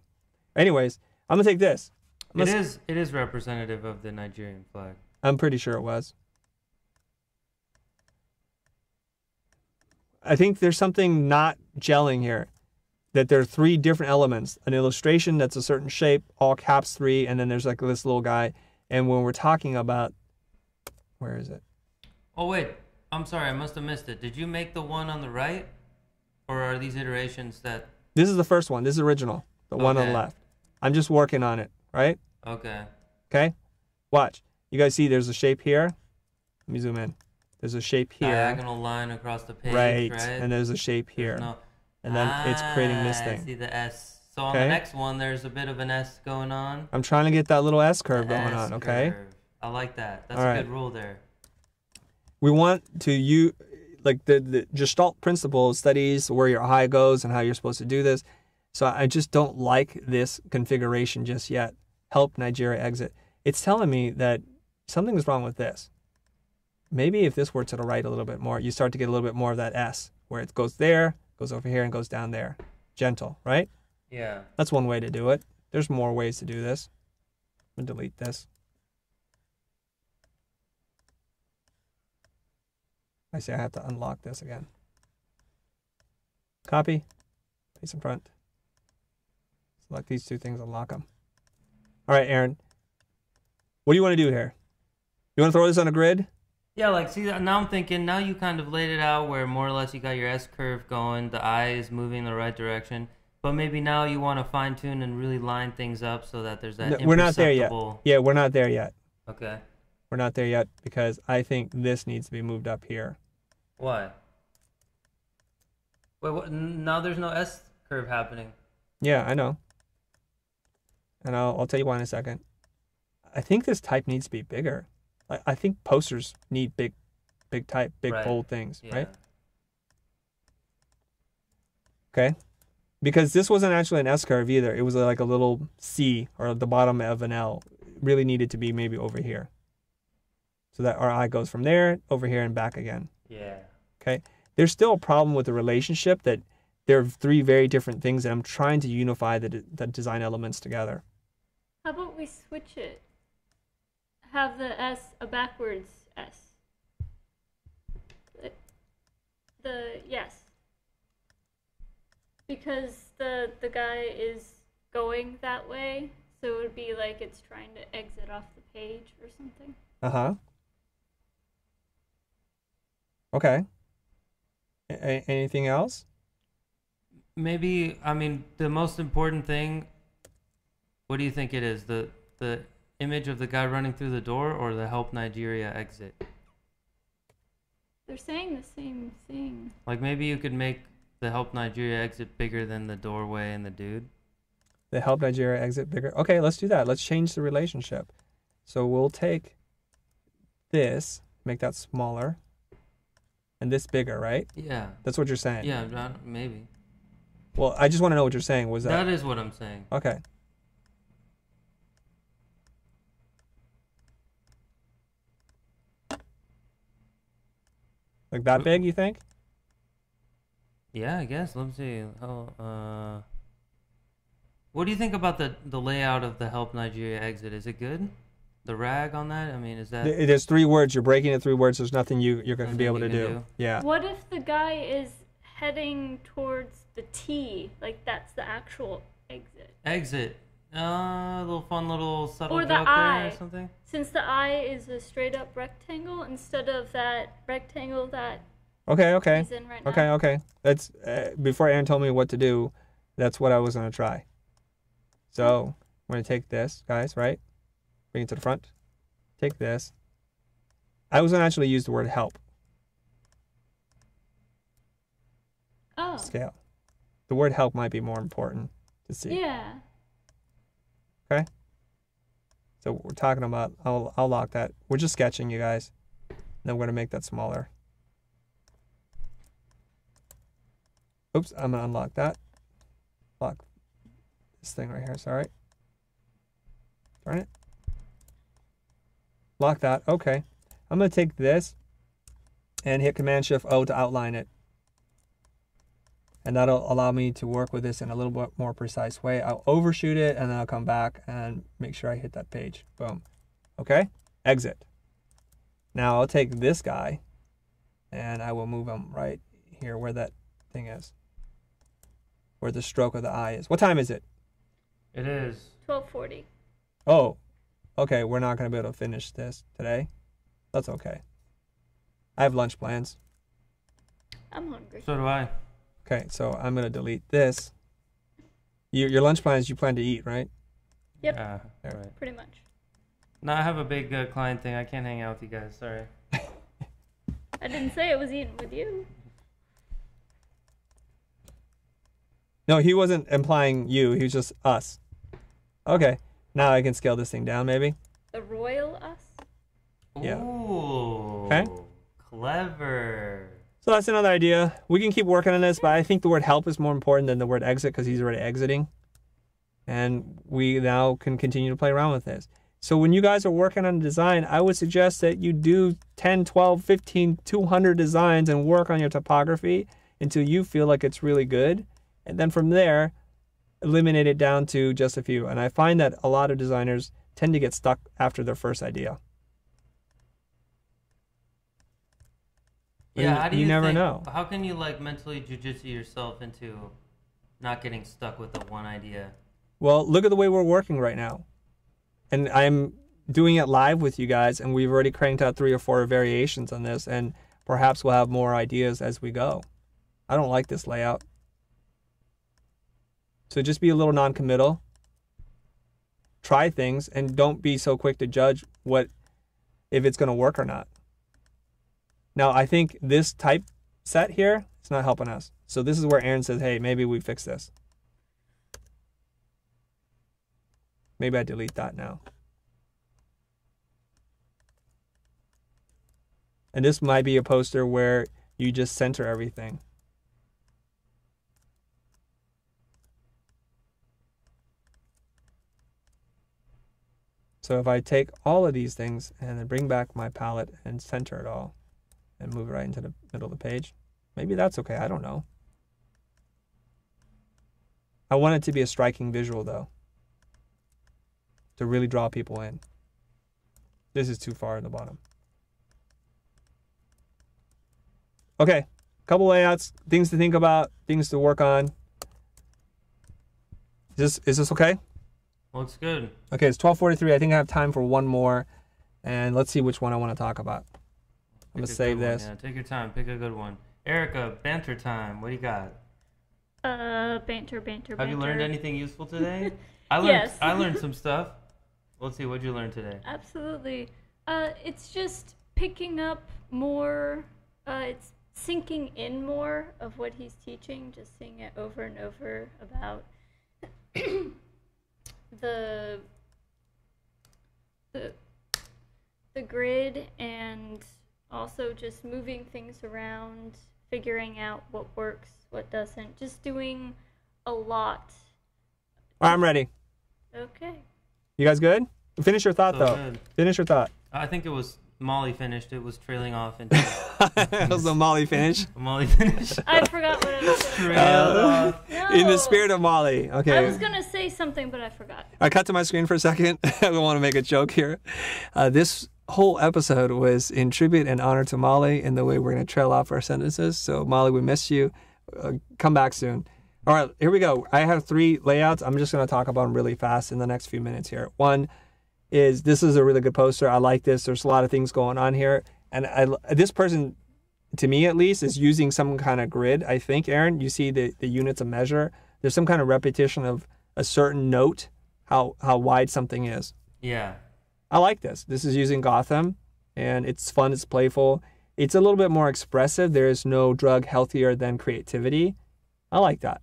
Anyways, I'm gonna take this. It is representative of the Nigerian flag. I'm pretty sure it was. I think there's something not gelling here. That there are 3 different elements. An illustration that's a certain shape, all caps 3, and then there's like this little guy. And when we're talking about, where is it? Oh wait, I'm sorry, I must have missed it. Did you make the one on the right? Or are these iterations that... This is the first one. This is original. The one on the left. I'm just working on it, right? Okay. Okay? Watch. You guys see there's a shape here? Let me zoom in. There's a shape here. Diagonal line across the page, right? right? And there's a shape here. And then it's creating this thing. I see the S. So on the next one, there's a bit of an S going on. I'm trying to get that little S curve going on, okay? Curve. I like that. That's All a right. good rule there. We want to use, like the Gestalt principle studies where your eye goes and how you're supposed to do this. So I just don't like this configuration just yet. Help Nigeria exit. It's telling me that something's wrong with this. Maybe if this were to the right a little bit more, you start to get a little bit more of that S, where it goes there, goes over here, and goes down there. Gentle, right? Yeah. That's one way to do it. There's more ways to do this. I'm going to delete this. I say I have to unlock this again. Copy. Paste in front. Select these 2 things, unlock them. All right, Aaron. What do you want to do here? You want to throw this on a grid? Yeah, like, see, now I'm thinking, now you kind of laid it out where more or less you got your S-curve going, the eye is moving in the right direction, but maybe now you want to fine-tune and really line things up so that there's that We're not there yet. Yeah, we're not there yet. Okay. We're not there yet because I think this needs to be moved up here. Why? Wait, what? Now there's no S-curve happening. Yeah, I know. And I'll tell you why in a second. I think this type needs to be bigger. I think posters need big type, big bold things, right? Okay. Because this wasn't actually an S curve either. It was like a little C or the bottom of an L. It really needed to be maybe over here. So that our eye goes from there, over here, and back again. Yeah. Okay. There's still a problem with the relationship that there are 3 very different things that I'm trying to unify the design elements together. How about we switch it? Have the S a backwards S. Yes. Because the guy is going that way, so it would be like it's trying to exit off the page or something. Uh-huh. Okay. Anything else? Maybe, I mean, the most important thing, what do you think it is? The image of the guy running through the door or the help Nigeria exit? They're saying the same thing. Like maybe you could make the help Nigeria exit bigger than the doorway and the dude. The help Nigeria exit bigger. Okay, let's do that. Let's change the relationship. So we'll take this, make that smaller, and this bigger, right? Yeah. That's what you're saying. Yeah, maybe. Well, I just want to know what you're saying. Was that? That is what I'm saying. Okay. Like that big, you think? Yeah, I guess. Let's see. Oh, what do you think about the layout of the help Nigeria exit? Is it good? The rag on that? I mean, is that... There's 3 words. You're breaking it 3 words. There's nothing you're going to be able to do. Yeah. What if the guy is heading towards the T? Like, that's the actual exit. Exit. A little fun little subtle or the joke I. there or something? Since the I is a straight up rectangle instead of that rectangle that Okay. he's in right now. Okay. That's before Aaron told me what to do. That's what I was going to try. So I'm going to take this, guys, right? Bring it to the front. Take this. I was going to actually use the word help. Oh. Scale. The word help might be more important to see. Yeah. Okay. So we're talking about, I'll lock that. We're just sketching, you guys. Then we're going to make that smaller. Oops, I'm going to unlock that. Lock this thing right here, sorry. Darn it. Lock that, okay. I'm going to take this and hit Command-Shift-O to outline it. And that'll allow me to work with this in a little bit more precise way. I'll overshoot it and then I'll come back and make sure I hit that page. Boom. Okay, exit. Now I'll take this guy and I will move him right here where that thing is. Where the stroke of the eye is. What time is it? It is 12:40. Oh, okay, we're not going to be able to finish this today. That's okay. I have lunch plans. I'm hungry. So do I. Okay, so I'm going to delete this. Your lunch plans, you plan to eat, right? Yep. Right. Pretty much. No, I have a big client thing. I can't hang out with you guys. Sorry. I didn't say I was eating with you. No, he wasn't implying you. He was just us. Okay, now I can scale this thing down, maybe. The royal us? Yeah. Ooh. Okay. Clever. So that's another idea. We can keep working on this, but I think the word help is more important than the word exit because he's already exiting. And we now can continue to play around with this. So when you guys are working on design, I would suggest that you do 10, 12, 15, 200 designs and work on your topography until you feel like it's really good. And then from there, eliminate it down to just a few. And I find that a lot of designers tend to get stuck after their first idea. Yeah, how do you never think, know. How can you like mentally jujitsu yourself into not getting stuck with the one idea? Well, look at the way we're working right now. And I'm doing it live with you guys, and we've already cranked out 3 or 4 variations on this, and perhaps we'll have more ideas as we go. I don't like this layout. So just be a little non-committal. Try things, and don't be so quick to judge if it's going to work or not. Now, I think this type set here is not helping us. So this is where Aaron says, hey, maybe we fix this. Maybe I delete that now. And this might be a poster where you just center everything. So if I take all of these things and then bring back my palette and center it all and move it right into the middle of the page, maybe that's okay. I don't know. I want it to be a striking visual, though, to really draw people in. This is too far in the bottom. Okay, couple layouts, things to think about, things to work on. Is this okay? Looks good. Okay, it's 12:43. I think I have time for one more, and let's see which one I want to talk about. I'm gonna save this. Yeah, take your time. Pick a good one. Erica, banter time. What do you got? Banter. Have you learned anything useful today? Yes. I learned some stuff. Let's see. What'd you learn today? Absolutely. It's just picking up more. It's sinking in more of what he's teaching. Just seeing it over and over about the grid, and also just moving things around, figuring out what works, what doesn't, just doing a lot. All right, I'm ready. Okay. You guys good? Finish your thought, So though. good. Finish your thought. I think it was Molly finished. It was trailing off into That was the Molly finish. Molly finished. I forgot what I was saying. Trailed off. No. In the spirit of Molly. Okay. I was going to say something, but I forgot. I cut to my screen for a second. I want to make a joke here. This whole episode was in tribute and honor to Molly in the way we're going to trail off our sentences. So, Molly, we miss you. Come back soon. All right, here we go. I have 3 layouts. I'm just going to talk about them really fast in the next few minutes here. One is this is a really good poster. I like this. There's a lot of things going on here. And this person, to me at least, is using some kind of grid, I think, Aaron. You see the units of measure. There's some kind of repetition of a certain note, how wide something is. Yeah. I like this. This is using Gotham, and it's fun. It's playful. It's a little bit more expressive. There is no drug healthier than creativity. I like that.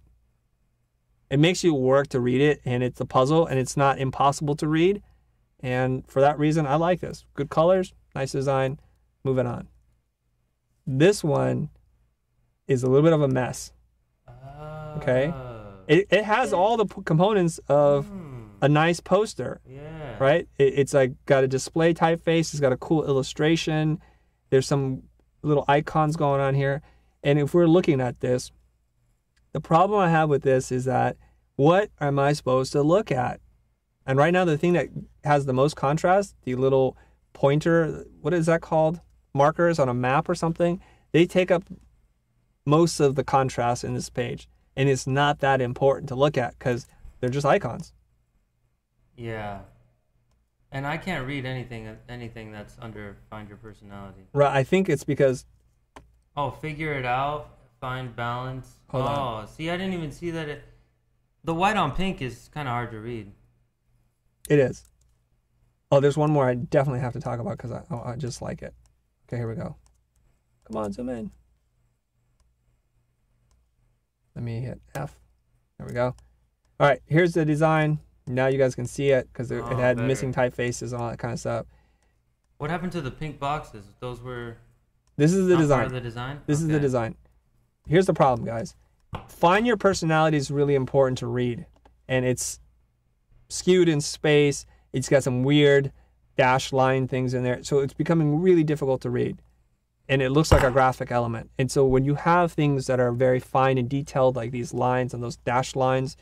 It makes you work to read it, and it's a puzzle, and it's not impossible to read. And for that reason, I like this. Good colors, nice design. Moving on. This one is a little bit of a mess. Okay? It has all the components of a nice poster. Yeah. Right? It's like got a display typeface. It's got a cool illustration. There's some little icons going on here. And if we're looking at this, the problem I have with this is that what am I supposed to look at? And right now, the thing that has the most contrast, the little pointer, what is that called? Markers on a map or something, they take up most of the contrast in this page. And it's not that important to look at because they're just icons. Yeah. And I can't read anything that's under Find Your Personality. Right. I think it's because... Oh, figure it out. Find balance. Hold on. See, I didn't even see that the white on pink is kind of hard to read. It is. Oh, there's one more I definitely have to talk about because I just like it. Okay, here we go. Come on, zoom in. Let me hit F. There we go. All right, here's the design. Now you guys can see it because it had better. missing typefaces and all that kind of stuff. What happened to the pink boxes? Those were... This is the not design. part of the design? This is the design. Here's the problem, guys. Find Your Personality is really important to read. And it's skewed in space. It's got some weird dash line things in there. So it's becoming really difficult to read. And it looks like a graphic element. And so when you have things that are very fine and detailed, like these lines and those dash lines,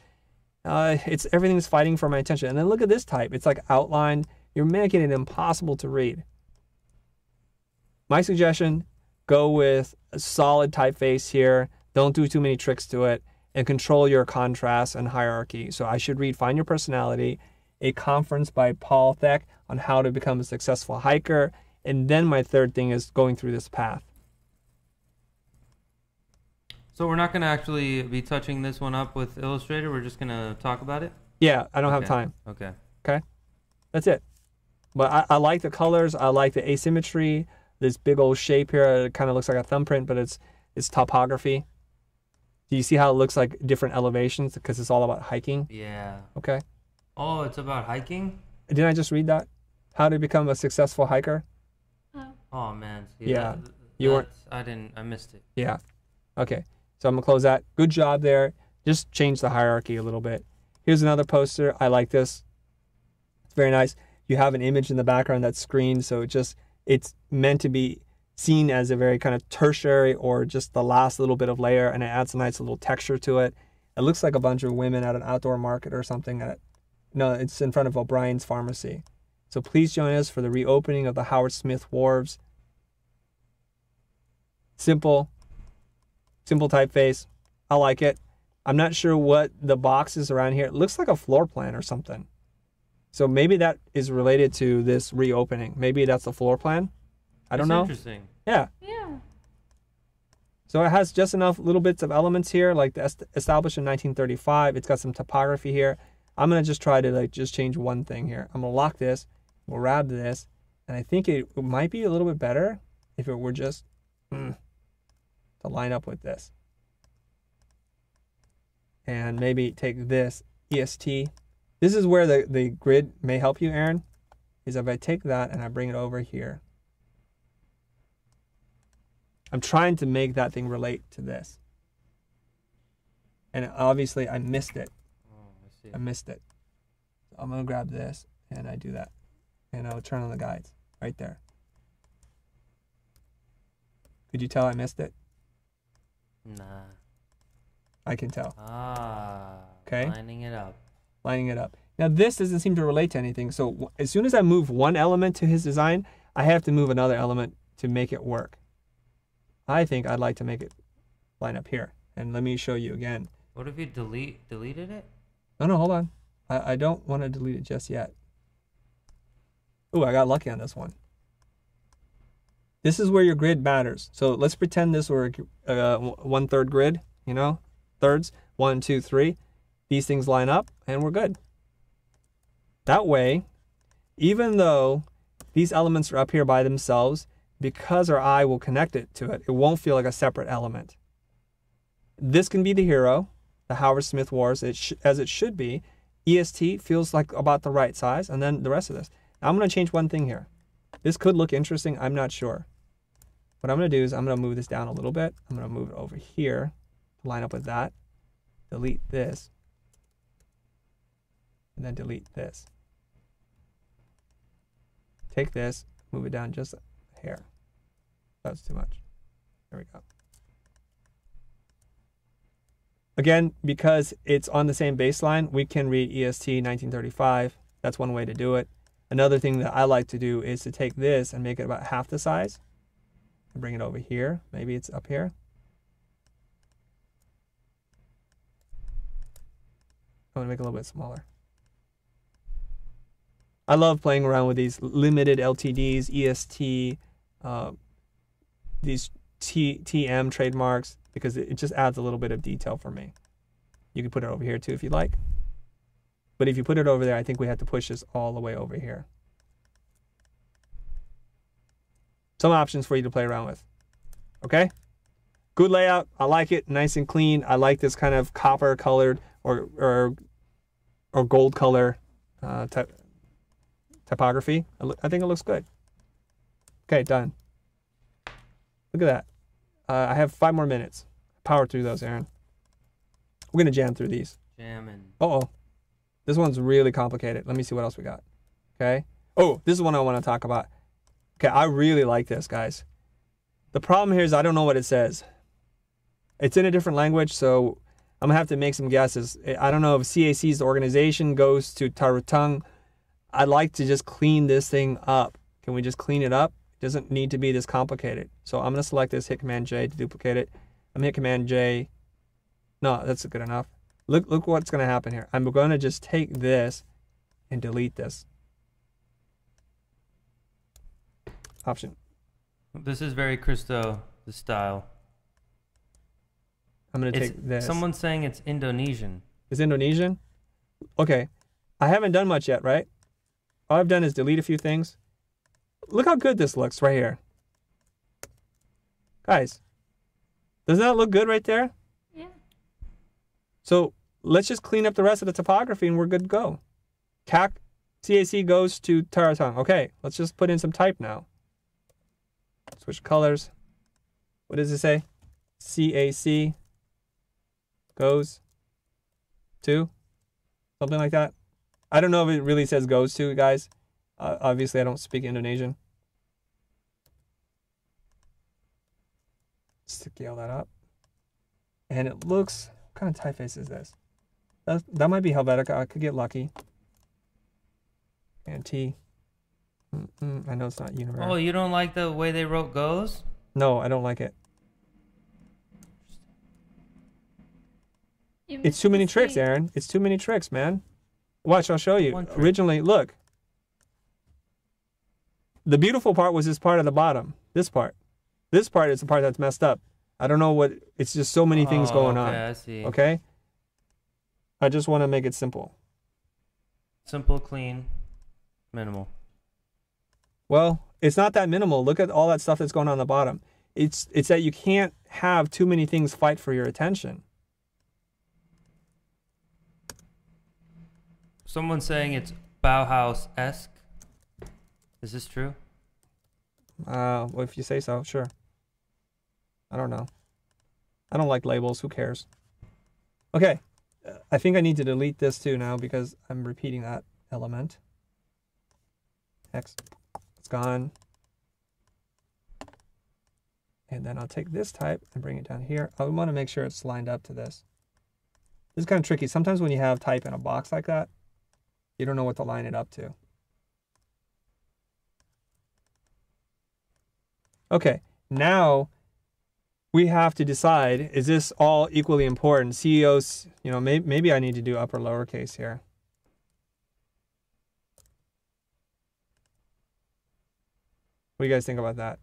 everything's fighting for my attention. And then look at this type. It's like outlined. You're making it impossible to read. My suggestion, go with a solid typeface here. Don't do too many tricks to it. And control your contrast and hierarchy. So I should read Find Your Personality, a conference by Paul Thek on how to become a successful hiker. And then my third thing is going through this path. So we're not going to actually be touching this one up with Illustrator. We're just going to talk about it? Yeah, I don't have time. Okay. Okay? That's it. But I like the colors. I like the asymmetry. This big old shape here. It kind of looks like a thumbprint, but it's topography. Do you see how it looks like different elevations? Because it's all about hiking. Yeah. Okay. Oh, it's about hiking? Didn't I just read that? How to become a successful hiker? Oh, man. See, Yeah. You weren't... I missed it. Yeah. Okay. So I'm going to close that. Good job there. Just change the hierarchy a little bit. Here's another poster. I like this. It's very nice. You have an image in the background that's screened, so it's meant to be seen as a very kind of tertiary or just the last little bit of layer, and it adds a nice little texture to it. It looks like a bunch of women at an outdoor market or something. No, it's in front of O'Brien's Pharmacy. So please join us for the reopening of the Howard Smith Wharves. Simple typeface. I like it. I'm not sure what the box is around here. It looks like a floor plan or something. So maybe that is related to this reopening. Maybe that's the floor plan. I don't know. Interesting. Yeah. Yeah. So it has just enough little bits of elements here, like established in 1935. It's got some topography here. I'm going to just try to just change one thing here. I'm going to lock this. We'll grab this. And I think it might be a little bit better if it were just to line up with this. And maybe take this EST. This is where the grid may help you, Aaron, is if I take that and I bring it over here. I'm trying to make that thing relate to this. And obviously I missed it. Oh, I see. I missed it. So I'm going to grab this and I do that. And I'll turn on the guides right there. Could you tell I missed it? Nah. I can tell. Okay. Lining it up. Lining it up. Now this doesn't seem to relate to anything. So as soon as I move one element to his design, I have to move another element to make it work. I think I'd like to make it line up here. And let me show you again. What if you deleted it? No, hold on. I don't want to delete it just yet. Ooh, I got lucky on this one. This is where your grid matters. So let's pretend this were a 1/3 grid, you know, thirds, 1, 2, 3. These things line up and we're good. That way, even though these elements are up here by themselves, because our eye will connect it to it, it won't feel like a separate element. This can be the hero, the Howard Smith Wars, as it should be. EST feels like about the right size, and then the rest of this. Now, I'm going to change one thing here. This could look interesting. I'm not sure. What I'm going to do is I'm going to move this down a little bit. I'm going to move it over here to line up with that. Delete this. And then delete this. Take this, move it down just a hair. That's too much. There we go. Again, because it's on the same baseline, we can read EST 1935. That's one way to do it. Another thing that I like to do is to take this and make it about half the size. And bring it over here. Maybe it's up here. I'm going to make it a little bit smaller. I love playing around with these limited LTDs, EST, these TM trademarks, because it just adds a little bit of detail for me. You can put it over here too if you like. But if you put it over there, I think we have to push this all the way over here. Some options for you to play around with. Okay? Good layout. I like it. Nice and clean. I like this kind of copper colored or gold color typography. I think it looks good. Okay, done. Look at that. I have 5 more minutes. Power through those, Aaron. We're going to jam through these. Jamming. Uh-oh. This one's really complicated. Let me see what else we got. Okay. Oh, this is one I want to talk about. Okay, I really like this, guys. The problem here is I don't know what it says. It's in a different language, so I'm going to have to make some guesses. I don't know if CAC's organization goes to Tarutung. I'd like to just clean this thing up. Can we just clean it up? It doesn't need to be this complicated. So I'm going to select this, hit Command J to duplicate it. I'm going to hit Command J. No, that's good enough. Look what's going to happen here. I'm going to just take this and delete this. Option. This is very Christo, the style. I'm going to take this. Someone's saying it's Indonesian. It's Indonesian? Okay. I haven't done much yet, right? All I've done is delete a few things. Look how good this looks right here. Guys, doesn't that look good right there? Yeah. So let's just clean up the rest of the typography and we're good to go. CAC goes to Tarutung. Okay, let's just put in some type now. Switch colors. What does it say? CAC goes to something like that. I don't know if it really says goes to, guys. Obviously, I don't speak Indonesian. Scale that up. And it looks... What kind of typeface is this? That might be Helvetica. I could get lucky. And T. I know it's not Univers. Oh, you don't like the way they wrote goes? No, I don't like it. It's too many tricks, Aaron. It's too many tricks, man. Watch, I'll show you. Originally, look. The beautiful part was this part at the bottom. This part. This part is the part that's messed up. I don't know what... It's just so many things going on. I see. Okay? I just want to make it simple. Simple, clean, minimal. Well, it's not that minimal. Look at all that stuff that's going on the bottom. It's that you can't have too many things fight for your attention. Someone's saying it's Bauhaus-esque. Is this true? Well, if you say so, sure. I don't know. I don't like labels. Who cares? Okay. I think I need to delete this too now because I'm repeating that element. X. It's gone. And then I'll take this type and bring it down here. I want to make sure it's lined up to this. This is kind of tricky. Sometimes when you have type in a box like that, you don't know what to line it up to. Okay, now we have to decide, is this all equally important? CEOs, you know, maybe I need to do upper lowercase here. What do you guys think about that?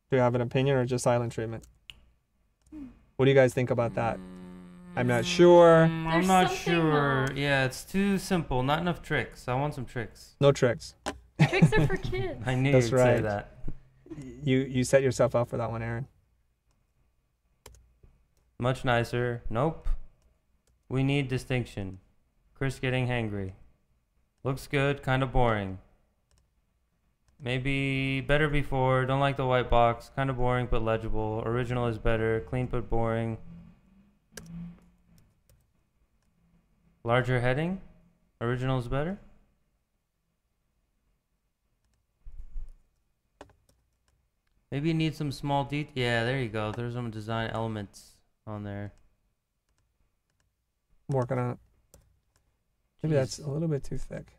Do you have an opinion or just silent treatment? What do you guys think about that? I'm not sure. I'm not sure. Yeah, it's too simple. Not enough tricks. I want some tricks. No tricks. Tricks are for kids. I knew That's you'd right. say that. You set yourself up for that one, Aaron. Much nicer. Nope. We need distinction. Chris getting hangry. Looks good. Kind of boring. Maybe better before. Don't like the white box. Kind of boring but legible. Original is better. Clean but boring. Larger heading. Original is better. Maybe you need some small detail. Yeah, there you go. There's some design elements on there. I'm working on it. Maybe Jeez. that's a little bit too thick.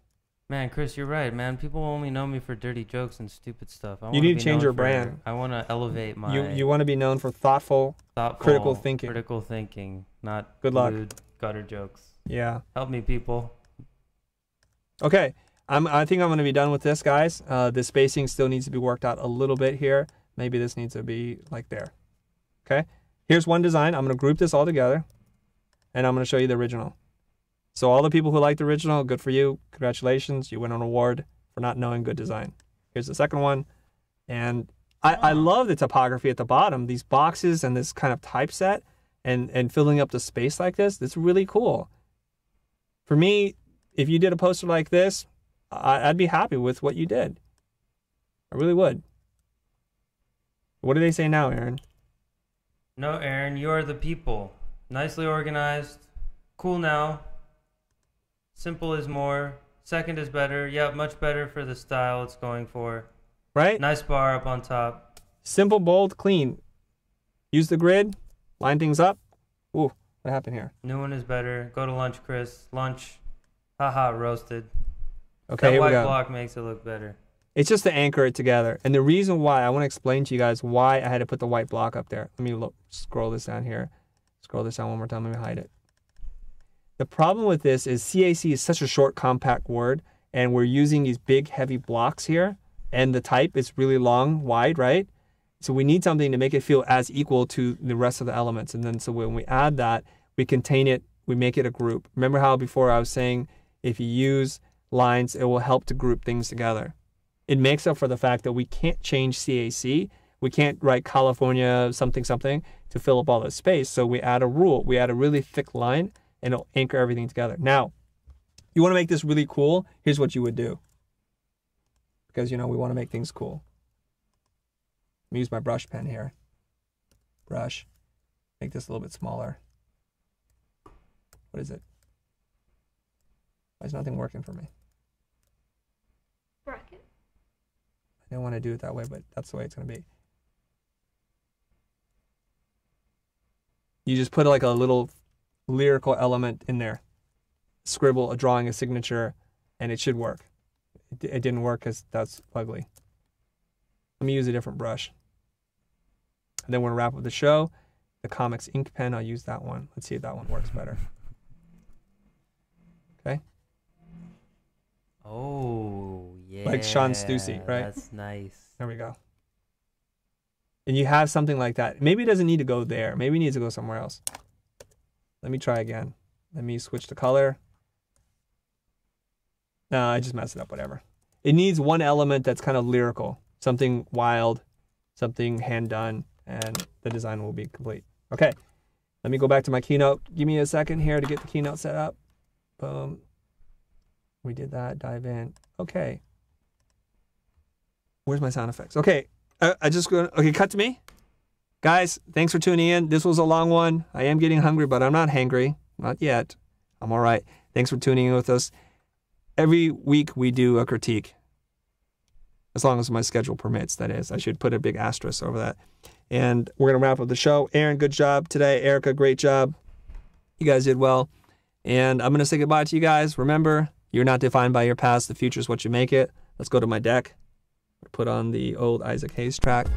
Man, Chris, you're right, man. People only know me for dirty jokes and stupid stuff. You need to change your brand. I want to elevate my You want to be known for thoughtful, critical thinking. Critical thinking, not Good luck. lewd gutter jokes. Yeah. Help me, people. Okay. I think I'm going to be done with this, guys. The spacing still needs to be worked out a little bit here. Maybe this needs to be like there. Okay. Here's one design. I'm going to group this all together, and I'm going to show you the original. So all the people who like the original, good for you. Congratulations. You win an award for not knowing good design. Here's the second one. And I love the topography at the bottom. These boxes and this kind of typeset and filling up the space like this. It's really cool. For me, if you did a poster like this, I'd be happy with what you did. I really would. What do they say now, Aaron? No, Aaron, you are the people. Nicely organized. Cool now. Simple is more. Second is better. Yep, much better for the style it's going for. Right? Nice bar up on top. Simple, bold, clean. Use the grid. Line things up. Ooh, what happened here? New one is better. Go to lunch, Chris. Lunch. Haha, roasted. Okay, that here we white go. block makes it look better. It's just to anchor it together. And the reason why, I want to explain to you guys why I had to put the white block up there. Let me scroll this down here. Scroll this down one more time. Let me hide it. The problem with this is CAC is such a short, compact word, and we're using these big, heavy blocks here, and the type is really long, wide, right? So we need something to make it feel as equal to the rest of the elements. And then so when we add that, we contain it, we make it a group. Remember how before I was saying if you use lines, it will help to group things together. It makes up for the fact that we can't change CAC. We can't write California something something to fill up all the space. So we add a rule. We add a really thick line, and it'll anchor everything together. Now, you want to make this really cool, here's what you would do. Because, you know, we want to make things cool. Let me use my brush pen here. Brush. Make this a little bit smaller. What is it? Why is nothing working for me? Bracket. I didn't want to do it that way, but that's the way it's going to be. You just put like a little lyrical element in there. Scribble, a drawing, a signature, and it should work. It didn't work because that's ugly. Let me use a different brush. And then we're going to wrap up the show. The Comics ink pen, I'll use that one. Let's see if that one works better. Okay. Oh, yeah. Like Sean Stussy, right? That's nice. There we go. And you have something like that. Maybe it doesn't need to go there. Maybe it needs to go somewhere else. Let me try again. Let me switch the color. No, I just messed it up, whatever. It needs one element that's kind of lyrical. Something wild, something hand done, and the design will be complete. Okay, let me go back to my Keynote. Give me a second here to get the Keynote set up. Boom. We did that, dive in. Okay. Where's my sound effects? Okay, okay, cut to me. Guys, thanks for tuning in. This was a long one. I am getting hungry, but I'm not hangry. Not yet. I'm all right. Thanks for tuning in with us. every week we do a critique. As long as my schedule permits, that is. I should put a big asterisk over that. And we're going to wrap up the show. Aaron, good job today. Erica, great job. You guys did well. And I'm going to say goodbye to you guys. Remember, you're not defined by your past. The future is what you make it. Let's go to my deck. Put on the old Isaac Hayes track.